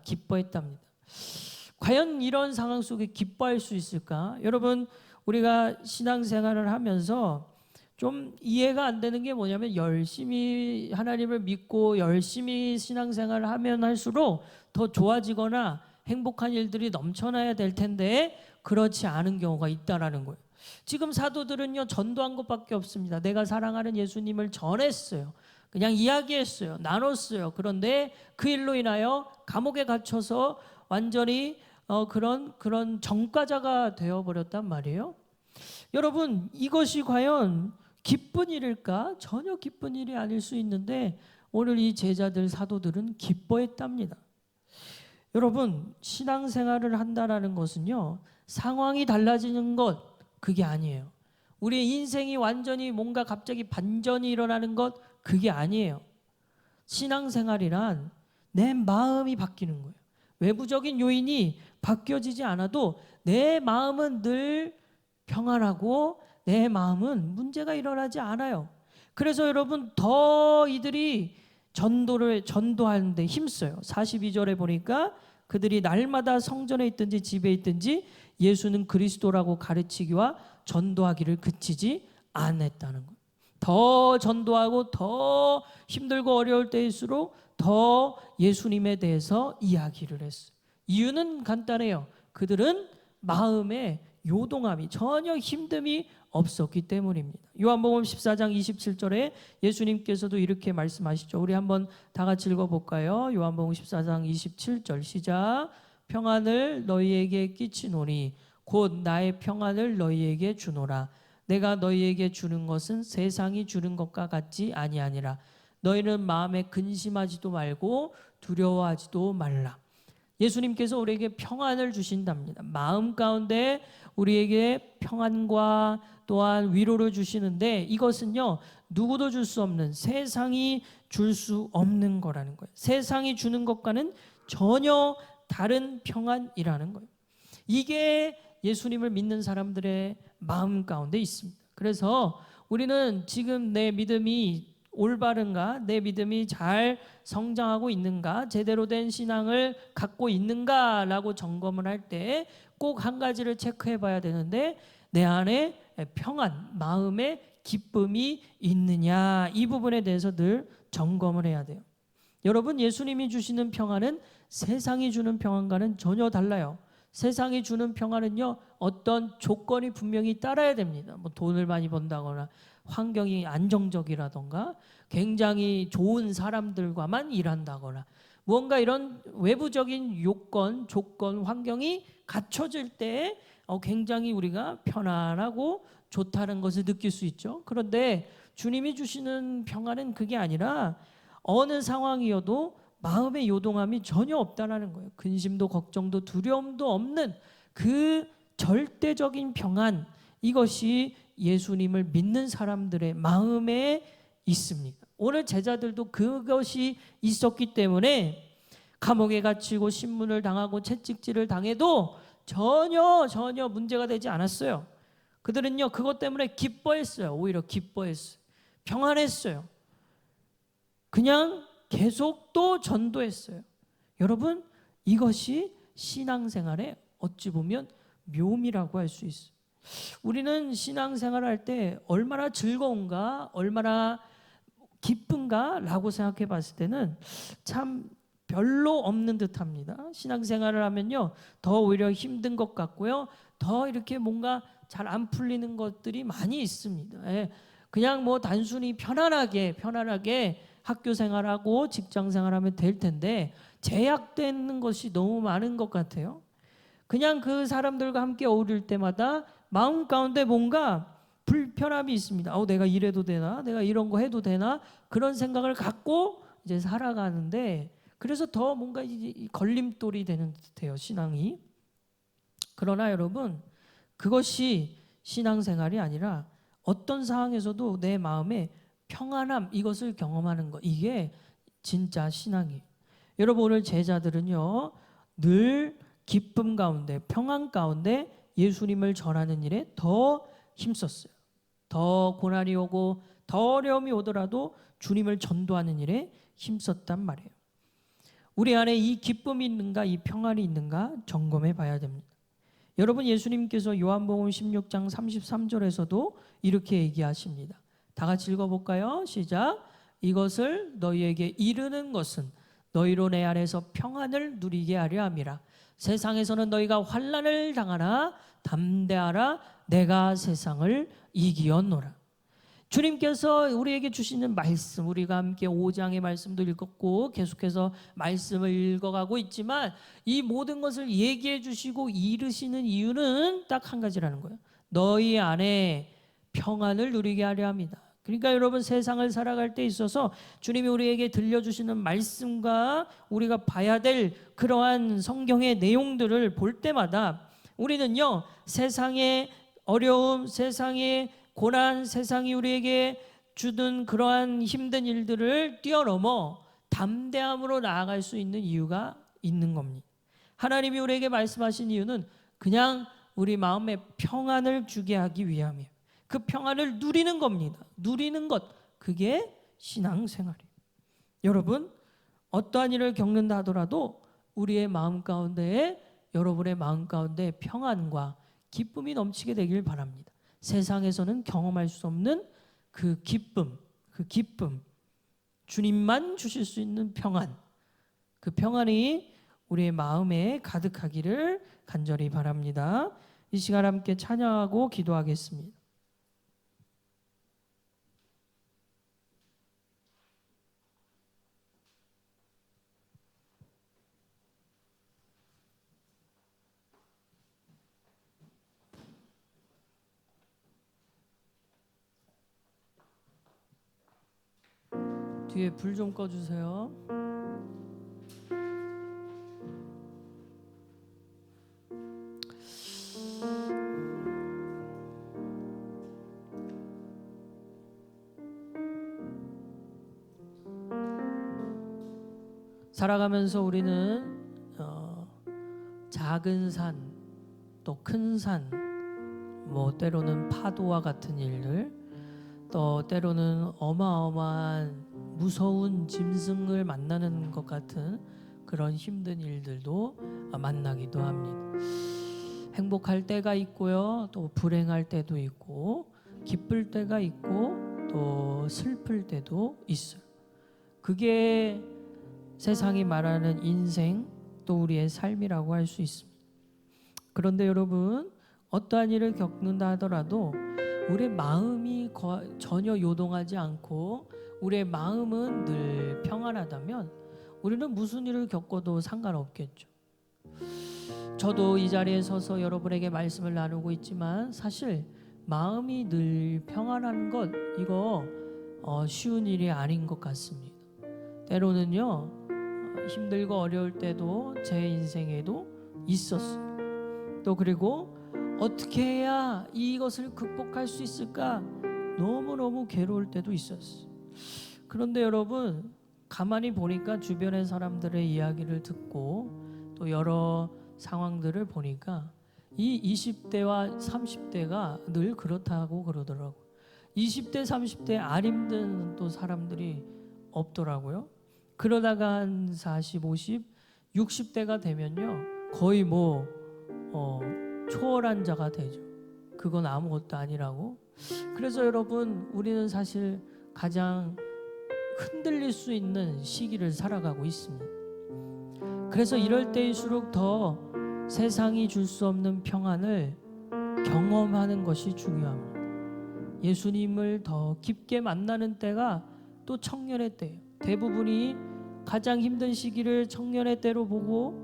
과연 이런 상황 속에 기뻐할 수 있을까? 여러분, 우리가 신앙생활을 하면서 좀 이해가 안 되는 게 뭐냐면, 열심히 하나님을 믿고 열심히 신앙생활을 하면 할수록 더 좋아지거나 행복한 일들이 넘쳐나야 될 텐데 그렇지 않은 경우가 있다라는 거예요. 지금 사도들은요, 전도한 것밖에 없습니다. 내가 사랑하는 예수님을 전했어요. 그냥 이야기했어요. 나눴어요. 그런데 그 일로 인하여 감옥에 갇혀서 완전히 그런 전과자가 되어버렸단 말이에요. 여러분, 이것이 과연 기쁜 일일까? 전혀 기쁜 일이 아닐 수 있는데 오늘 이 제자들, 사도들은 기뻐했답니다. 여러분, 신앙생활을 한다라는 것은요, 상황이 달라지는 것, 그게 아니에요. 우리의 인생이 완전히 뭔가 갑자기 반전이 일어나는 것, 그게 아니에요. 신앙생활이란 내 마음이 바뀌는 거예요. 외부적인 요인이 바뀌어지지 않아도 내 마음은 늘 평안하고 내 마음은 문제가 일어나지 않아요. 그래서 여러분, 더 이들이 전도하는데 힘써요. 42절에 보니까 그들이 날마다 성전에 있든지 집에 있든지 예수는 그리스도라고 가르치기와 전도하기를 그치지 않았다는 거예요. 더 전도하고 더 힘들고 어려울 때일수록 더 예수님에 대해서 이야기를 했어요. 이유는 간단해요. 그들은 마음에 요동함이, 전혀 힘듦이 없었기 때문입니다. 요한복음 14장 27절에 예수님께서도 이렇게 말씀하시죠. 우리 한번 다 같이 읽어볼까요? 요한복음 14장 27절 시작. 평안을 너희에게 끼치노니 곧 나의 평안을 너희에게 주노라. 내가 너희에게 주는 것은 세상이 주는 것과 같지 아니하니라. 너희는 마음에 근심하지도 말고 두려워하지도 말라. 예수님께서 우리에게 평안을 주신답니다. 마음 가운데 우리에게 평안과 또한 위로를 주시는데, 이것은요, 누구도 줄 수 없는, 세상이 줄 수 없는 거라는 거예요. 세상이 주는 것과는 전혀 다른 평안이라는 거예요. 이게 예수님을 믿는 사람들의 마음 가운데 있습니다. 그래서 우리는 지금 내 믿음이 올바른가, 내 믿음이 잘 성장하고 있는가, 제대로 된 신앙을 갖고 있는가라고 점검을 할 때 꼭 한 가지를 체크해 봐야 되는데, 내 안에 평안, 마음에 기쁨이 있느냐, 이 부분에 대해서 늘 점검을 해야 돼요. 여러분, 예수님이 주시는 평안은 세상이 주는 평안과는 전혀 달라요. 세상이 주는 평안은요, 어떤 조건이 분명히 따라야 됩니다. 뭐 돈을 많이 번다거나 환경이 안정적이라던가 굉장히 좋은 사람들과만 일한다거나 무언가 이런 외부적인 요건, 조건, 환경이 갖춰질 때 굉장히 우리가 편안하고 좋다는 것을 느낄 수 있죠. 그런데 주님이 주시는 평안은 그게 아니라 어느 상황이어도 마음의 요동함이 전혀 없다라는 거예요. 근심도 걱정도 두려움도 없는 그 절대적인 평안, 이것이 예수님을 믿는 사람들의 마음에 있습니다. 오늘 제자들도 그것이 있었기 때문에 감옥에 갇히고 신문을 당하고 채찍질을 당해도 전혀 문제가 되지 않았어요. 그들은요, 그것 때문에 기뻐했어요. 오히려 기뻐했어요. 평안했어요. 그냥 계속 또 전도했어요. 여러분, 이것이 신앙생활의 어찌 보면 묘미라고 할 수 있어요. 우리는 신앙생활을 할 때 얼마나 즐거운가, 얼마나 기쁜가 라고 생각해 봤을 때는 참 별로 없는 듯합니다. 신앙생활을 하면요, 더 오히려 힘든 것 같고요, 더 이렇게 뭔가 잘 안 풀리는 것들이 많이 있습니다. 예, 그냥 뭐 단순히 편안하게 학교 생활하고 직장 생활하면 될 텐데 제약되는 것이 너무 많은 것 같아요. 그냥 그 사람들과 함께 어울릴 때마다 마음 가운데 뭔가 불편함이 있습니다. 내가 이래도 되나? 내가 이런 거 해도 되나? 그런 생각을 갖고 이제 살아가는데, 그래서 더 뭔가 이 걸림돌이 되는 듯해요, 신앙이. 그러나 여러분, 그것이 신앙생활이 아니라 어떤 상황에서도 내 마음에 평안함, 이것을 경험하는 것, 이게 진짜 신앙이에요. 여러분, 오늘 제자들은요, 늘 기쁨 가운데, 평안 가운데 예수님을 전하는 일에 더 힘썼어요. 더 고난이 오고 더 어려움이 오더라도 주님을 전도하는 일에 힘썼단 말이에요. 우리 안에 이 기쁨이 있는가, 이 평안이 있는가 점검해 봐야 됩니다. 여러분, 예수님께서 요한복음 16장 33절에서도 이렇게 얘기하십니다. 다 같이 읽어볼까요? 시작. 이것을 너희에게 이르는 것은 너희로 내 안에서 평안을 누리게 하려 함이라. 세상에서는 너희가 환난을 당하나 담대하라, 내가 세상을 이기었노라. 주님께서 우리에게 주시는 말씀, 우리가 함께 5장의 말씀도 읽었고 계속해서 말씀을 읽어가고 있지만 이 모든 것을 얘기해 주시고 이르시는 이유는 딱 한 가지라는 거예요. 너희 안에 평안을 누리게 하려 합니다. 그러니까 여러분, 세상을 살아갈 때 있어서 주님이 우리에게 들려주시는 말씀과 우리가 봐야 될 그러한 성경의 내용들을 볼 때마다 우리는요, 세상의 어려움, 세상의 고난, 세상이 우리에게 주는 그러한 힘든 일들을 뛰어넘어 담대함으로 나아갈 수 있는 이유가 있는 겁니다. 하나님이 우리에게 말씀하신 이유는 그냥 우리 마음에 평안을 주게 하기 위함이에요. 그 평안을 누리는 겁니다. 누리는 것, 그게 신앙생활이에요. 여러분, 어떠한 일을 겪는다 하더라도 우리의 마음 가운데에, 여러분의 마음 가운데 평안과 기쁨이 넘치게 되길 바랍니다. 세상에서는 경험할 수 없는 그 기쁨, 주님만 주실 수 있는 평안, 그 평안이 우리의 마음에 가득하기를 간절히 바랍니다. 이 시간 함께 찬양하고 기도하겠습니다. 뒤에 불 좀 꺼주세요. 살아가면서 우리는 작은 산, 또 큰 산, 뭐 때로는 파도와 같은 일들, 또 때로는 어마어마한 무서운 짐승을 만나는 것 같은 그런 힘든 일들도 만나기도 합니다. 행복할 때가 있고요, 또 불행할 때도 있고, 기쁠 때가 있고 또 슬플 때도 있어요. 그게 세상이 말하는 인생 또 우리의 삶이라고 할 수 있습니다. 그런데 여러분, 어떠한 일을 겪는다 하더라도 우리의 마음이 전혀 요동하지 않고 우리의 마음은 늘 평안하다면 우리는 무슨 일을 겪어도 상관없겠죠. 저도 이 자리에 서서 여러분에게 말씀을 나누고 있지만 사실 마음이 늘 평안한 것, 이거 쉬운 일이 아닌 것 같습니다. 때로는요, 힘들고 어려울 때도 제 인생에도 있었어요. 또 그리고 어떻게 해야 이것을 극복할 수 있을까 너무너무 괴로울 때도 있었어요. 그런데 여러분, 가만히 보니까 주변의 사람들의 이야기를 듣고 또 여러 상황들을 보니까 이 20대와 30대가 늘 그렇다고 그러더라고요. 20대, 30대 안 힘든 또 사람들이 없더라고요. 그러다가 한 40, 50, 60대가 되면요, 거의 초월한 자가 되죠. 그건 아무것도 아니라고. 그래서 여러분, 우리는 사실 가장 흔들릴 수 있는 시기를 살아가고 있습니다. 그래서 이럴 때일수록 더 세상이 줄 수 없는 평안을 경험하는 것이 중요합니다. 예수님을 더 깊게 만나는 때가 또 청년의 때예요. 대부분이 가장 힘든 시기를 청년의 때로 보고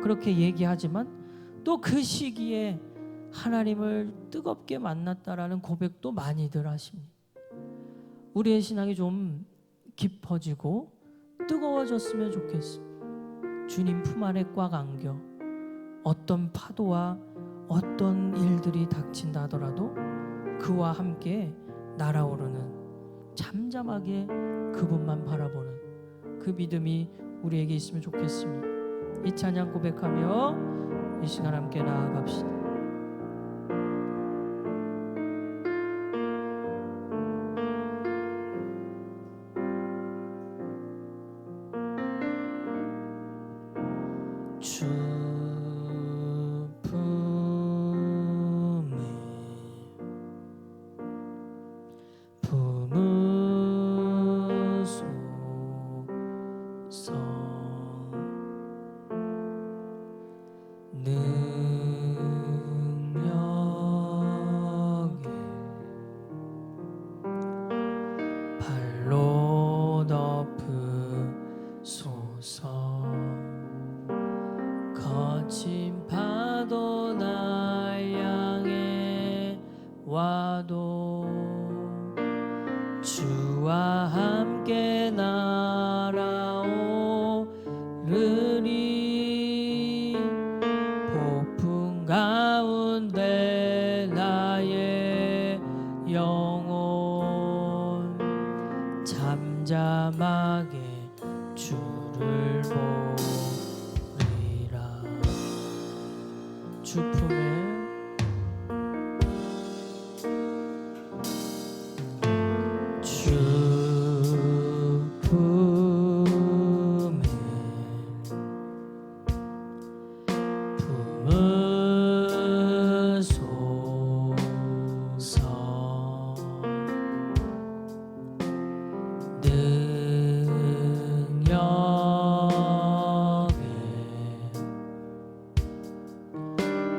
그렇게 얘기하지만 또 그 시기에 하나님을 뜨겁게 만났다라는 고백도 많이들 하십니다. 우리의 신앙이 좀 깊어지고 뜨거워졌으면 좋겠습니다. 주님 품 안에 꽉 안겨 어떤 파도와 어떤 일들이 닥친다 하더라도 그와 함께 날아오르는, 잠잠하게 그분만 바라보는 그 믿음이 우리에게 있으면 좋겠습니다. 이 찬양 고백하며 이 시간 함께 나아갑시다. 주 품에 품으소서. 능력에 발로 덮으소서. 거친 파도 날 향해 와도 주와 함께 날아오르리. 폭풍 가운데 나의 영혼 잠잠하게 주를 보리라. 주 품에 주 품에 품으소서. 능력에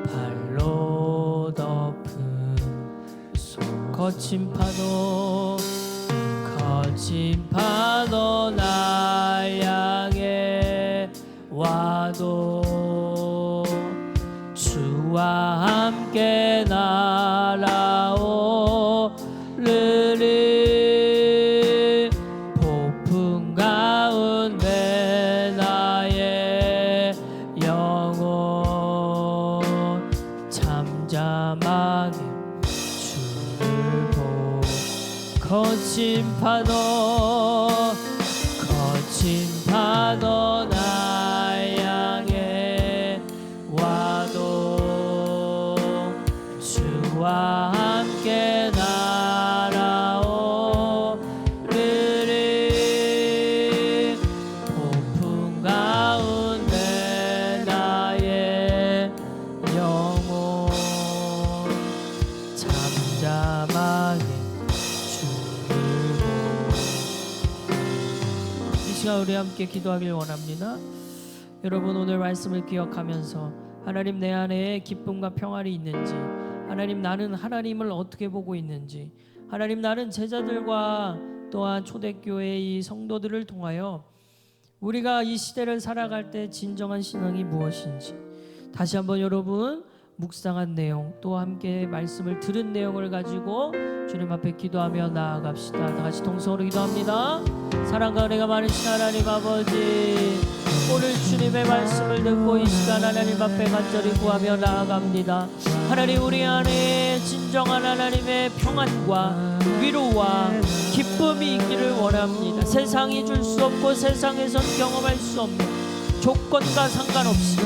발로 덮으소서. 거친 파도 날 향해 와도 주와 함께 날아오르리. 폭풍 가운데 나의 영혼 잠잠하게 주를 보. 거친 파도 날 향해 와도 주와 함께 날아오르리. 폭풍 가운데 나의 영혼 잠잠하게 우리 함께 기도하길 원합니다. 여러분 오늘 말씀을 기억하면서 하나님 내 안에 기쁨과 평안이 있는지, 하나님 나는 하나님을 어떻게 보고 있는지, 하나님 나는 제자들과 또한 초대교회의 이 성도들을 통하여 우리가 이 시대를 살아갈 때 진정한 신앙이 무엇인지 다시 한번 여러분 묵상한 내용, 또 함께 말씀을 들은 내용을 가지고 주님 앞에 기도하며 나아갑시다. 다 같이 동성으로 기도합니다. 사랑과 은혜가 많으신 하나님 아버지, 오늘 주님의 말씀을 듣고 이 시간 하나님 앞에 간절히 구하며 나아갑니다. 하나님 우리 안에 진정한 하나님의 평안과 위로와 기쁨이 있기를 원합니다. 세상이 줄 수 없고 세상에선 경험할 수 없는 조건과 상관없이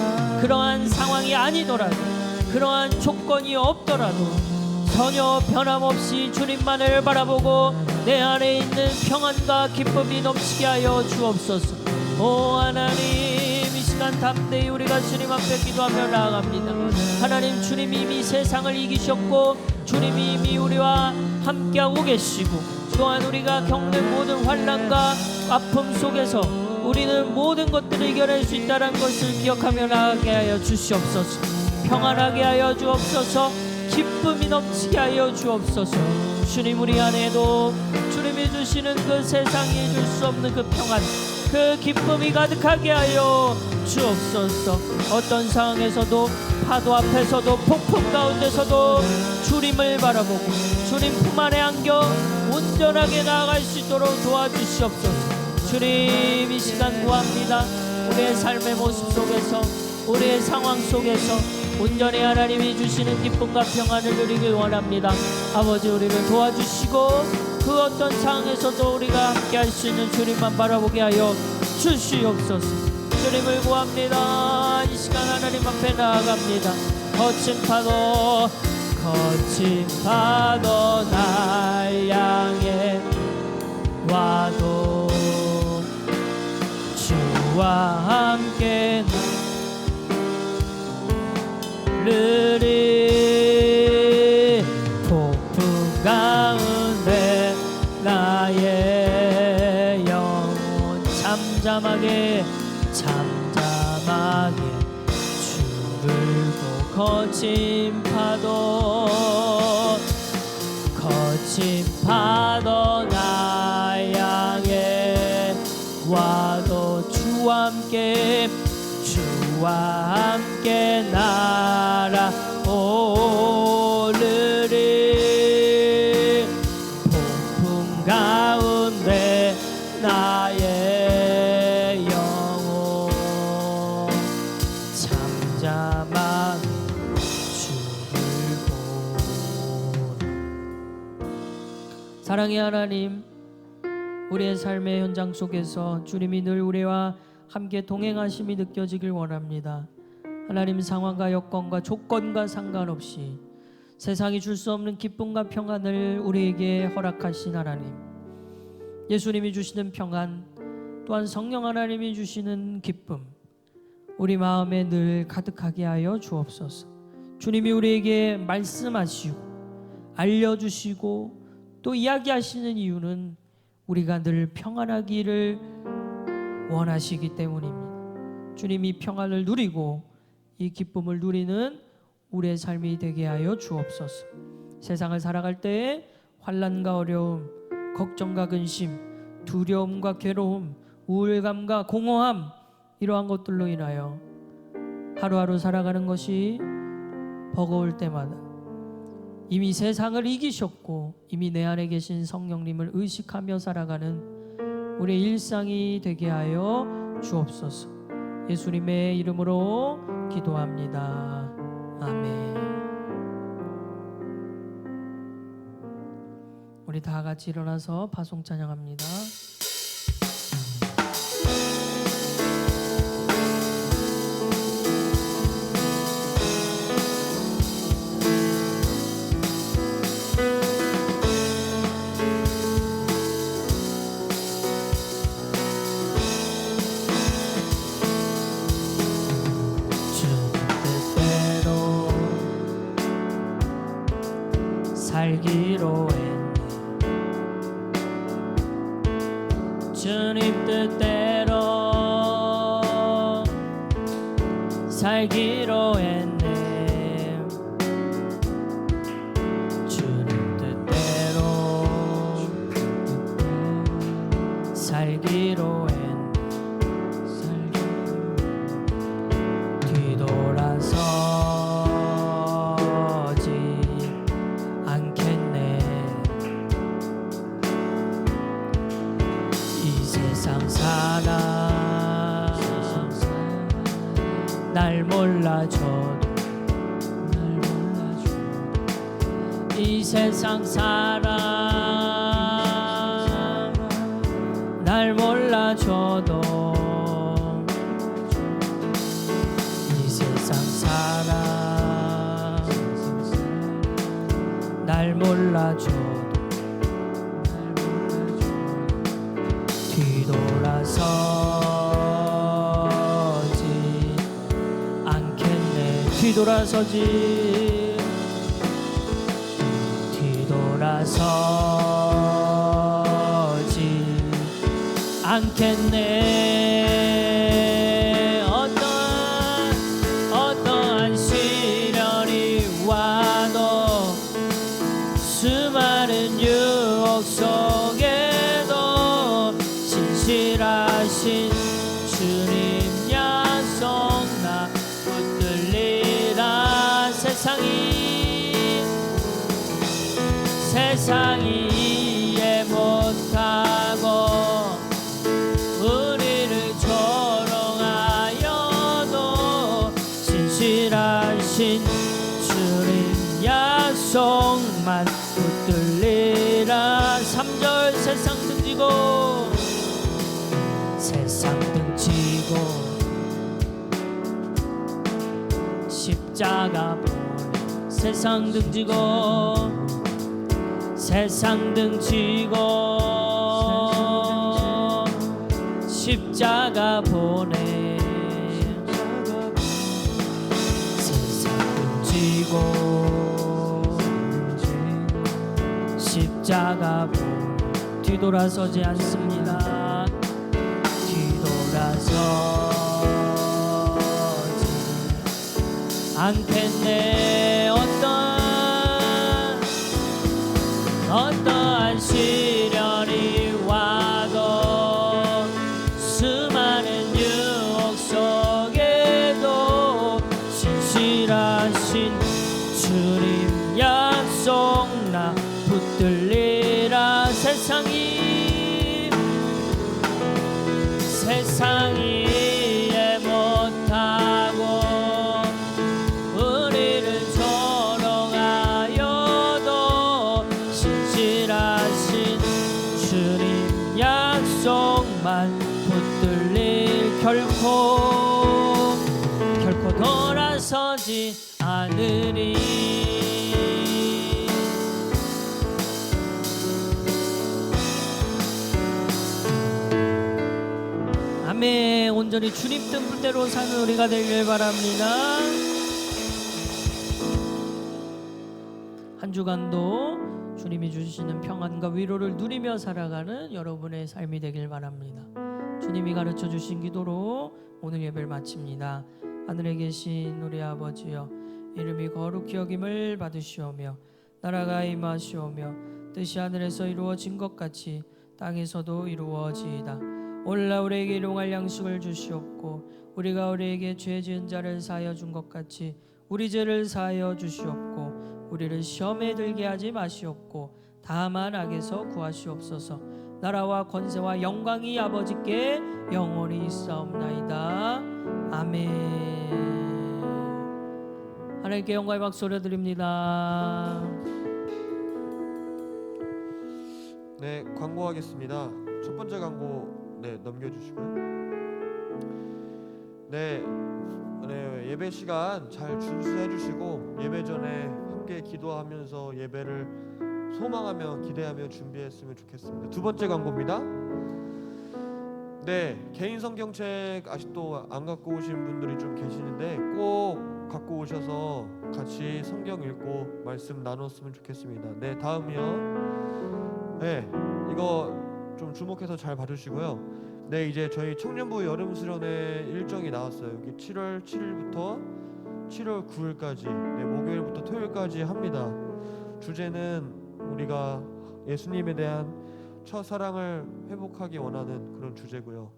그러한 상황이 아니더라도, 그러한 조건이 없더라도 전혀 변함없이 주님만을 바라보고 내 안에 있는 평안과 기쁨이 넘치게 하여 주옵소서. 오 하나님, 이 시간 담대히 우리가 주님 앞에 기도하며 나아갑니다. 하나님, 주님이 이미 세상을 이기셨고 주님이 이미 우리와 함께하고 계시고, 또한 우리가 겪는 모든 환난과 아픔 속에서 우리는 모든 것들을 이겨낼 수 있다는 것을 기억하며 나아가게 하여 주시옵소서. 평안하게 하여 주옵소서. 기쁨이 넘치게 하여 주옵소서. 주님, 우리 안에도 주님이 주시는 그 세상이 줄 수 없는 그 평안, 그 기쁨이 가득하게 하여 주옵소서. 어떤 상황에서도, 파도 앞에서도, 폭풍 가운데서도 주님을 바라보고 주님 품 안에 안겨 온전하게 나아갈 수 있도록 도와주시옵소서. 주님, 이 시간 구합니다. 우리의 삶의 모습 속에서, 우리의 상황 속에서 온전히 하나님이 주시는 기쁨과 평안을 누리길 원합니다. 아버지, 우리를 도와주시고 그 어떤 상황에서도 우리가 함께 할 수 있는 주님만 바라보게 하여 주시옵소서. 주님을 구합니다. 이 시간 하나님 앞에 나아갑니다. 거친 파도 날 향해 와도 주와 함께 느리 폭풍 가운데 나의 영혼 잠잠하게 주를 고 거친 파도 나 향해 와도 주와 함께 날아오르리. 폭풍 가운데 나의 영혼 잠잠한 주를 보라. 사랑의 하나님, 우리의 삶의 현장 속에서 주님이 늘 우리와 함께 동행하심이 느껴지길 원합니다. 하나님, 상황과 여건과 조건과 상관없이 세상이 줄 수 없는 기쁨과 평안을 우리에게 허락하신 하나님, 예수님이 주시는 평안, 또한 성령 하나님이 주시는 기쁨, 우리 마음에 늘 가득하게 하여 주옵소서. 주님이 우리에게 말씀하시고 알려주시고 또 이야기하시는 이유는 우리가 늘 평안하기를 원하시기 때문입니다. 주님이 평안을 누리고 이 기쁨을 누리는 우리의 삶이 되게 하여 주옵소서. 세상을 살아갈 때에 환난과 어려움, 걱정과 근심, 두려움과 괴로움, 우울감과 공허함, 이러한 것들로 인하여 하루하루 살아가는 것이 버거울 때마다 이미 세상을 이기셨고 이미 내 안에 계신 성령님을 의식하며 살아가는 우리의 일상이 되게 하여 주옵소서. 예수님의 이름으로 기도합니다. 아멘. 우리 다 같이 일어나서 파송 찬양합니다. 살기로 했네. 주님 뜻대로 살기로 했네. 주님 뜻대로 살기로 했네. 뒤돌아서지 않겠네. 이 세상 사람 날 몰라줘도 이 세상 사람 날 몰라줘도 이 세상 사람 날 몰라줘도 뒤돌아서지 않겠네. 뒤돌아서지 않겠네. 어떠한 시련이 와도 수많은 유혹 속에도 신실하신 주님 약속 나 붙들리라. 세상이 이해 못하고 우리를 조롱하여도 신실하신 주님 약속만 붙들리라. 3절 세상 등지고 십자가 보내. 세상 등지고 십자가 보내. 세상 등지고 십자가 보내. 뒤돌아서지 않습니다. 뒤돌아서지 않겠네. 어떠한 시련이 와도 수많은 유혹 속에도 신실하신 주님 약속 나 붙들리라. 세상이 이해 못하고 우리를 조롱하여도 신실하신 주님 약속만 붙들릴 결코 돌아서지 않으리. 아멘. 온전히 주님 뜻대로 사는 우리가 되길 바랍니다. 한 주간도 주님이 주시는 평안과 위로를 누리며 살아가는 여러분의 삶이 되길 바랍니다. 주님이 가르쳐 주신 기도로 오늘 예배를 마칩니다. 하늘에 계신 우리 아버지여, 이름이 거룩히 여김을 받으시오며 나라가 임하시오며 뜻이 하늘에서 이루어진 것 같이 땅에서도 이루어지이다. 오늘날 우리에게 일용할 양식을 주시옵고 우리가 우리에게 죄 지은 자를 사하여 준 것 같이 우리 죄를 사하여 주시옵고 우리를 시험에 들게 하지 마시옵고 다만 악에서 구하시옵소서. 나라와 권세와 영광이 아버지께 영원히 있사옵나이다. 아멘. 하나님께 영광의 박수 올려드립니다. 네, 광고하겠습니다. 첫 번째 광고 넘겨주시고요. 네, 예배 시간 잘 준수해 주시고 예배 전에 함께 기도하면서 예배를 소망하며 기대하며 준비했으면 좋겠습니다. 두 번째 광고입니다. 네, 개인 성경책 아직도 안 갖고 오신 분들이 좀 계시는데 꼭 갖고 오셔서 같이 성경 읽고 말씀 나눴으면 좋겠습니다. 네, 다음이요. 네, 이거 좀 주목해서 잘 봐주시고요. 네, 이제 저희 청년부 여름 수련회 일정이 나왔어요. 여기 7월 7일부터 7월 9일까지, 네, 목요일부터 토요일까지 합니다. 주제는 우리가 예수님에 대한 첫사랑을 회복하기 원하는 그런 주제고요.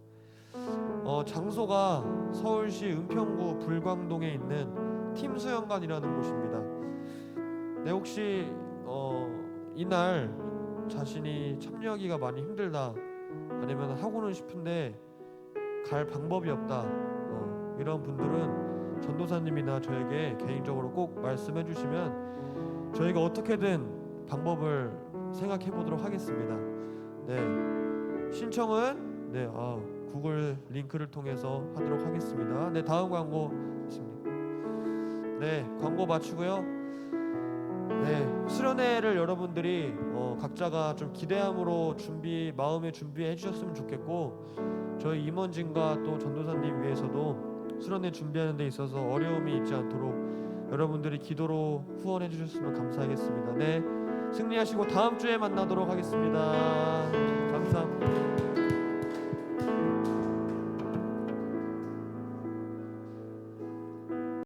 장소가 서울시 은평구 불광동에 있는 팀수영관이라는 곳입니다. 네, 혹시 이날 자신이 참여하기가 많이 힘들다, 아니면 하고는 싶은데 갈 방법이 없다, 이런 분들은 전도사님이나 저에게 개인적으로 꼭 말씀해 주시면 저희가 어떻게든 방법을 생각해 보도록 하겠습니다. 네, 신청은 구글 링크를 통해서 하도록 하겠습니다. 네, 다음 광고 있습니다. 네, 광고 마치고요. 네, 수련회를 여러분들이 각자가 좀 기대함으로 마음에 준비해 주셨으면 좋겠고, 저희 임원진과 또 전도사님 위해서도 수련회 준비하는 데 있어서 어려움이 있지 않도록 여러분들이 기도로 후원해 주셨으면 감사하겠습니다. 네, 승리하시고 다음 주에 만나도록 하겠습니다. 감사합니다.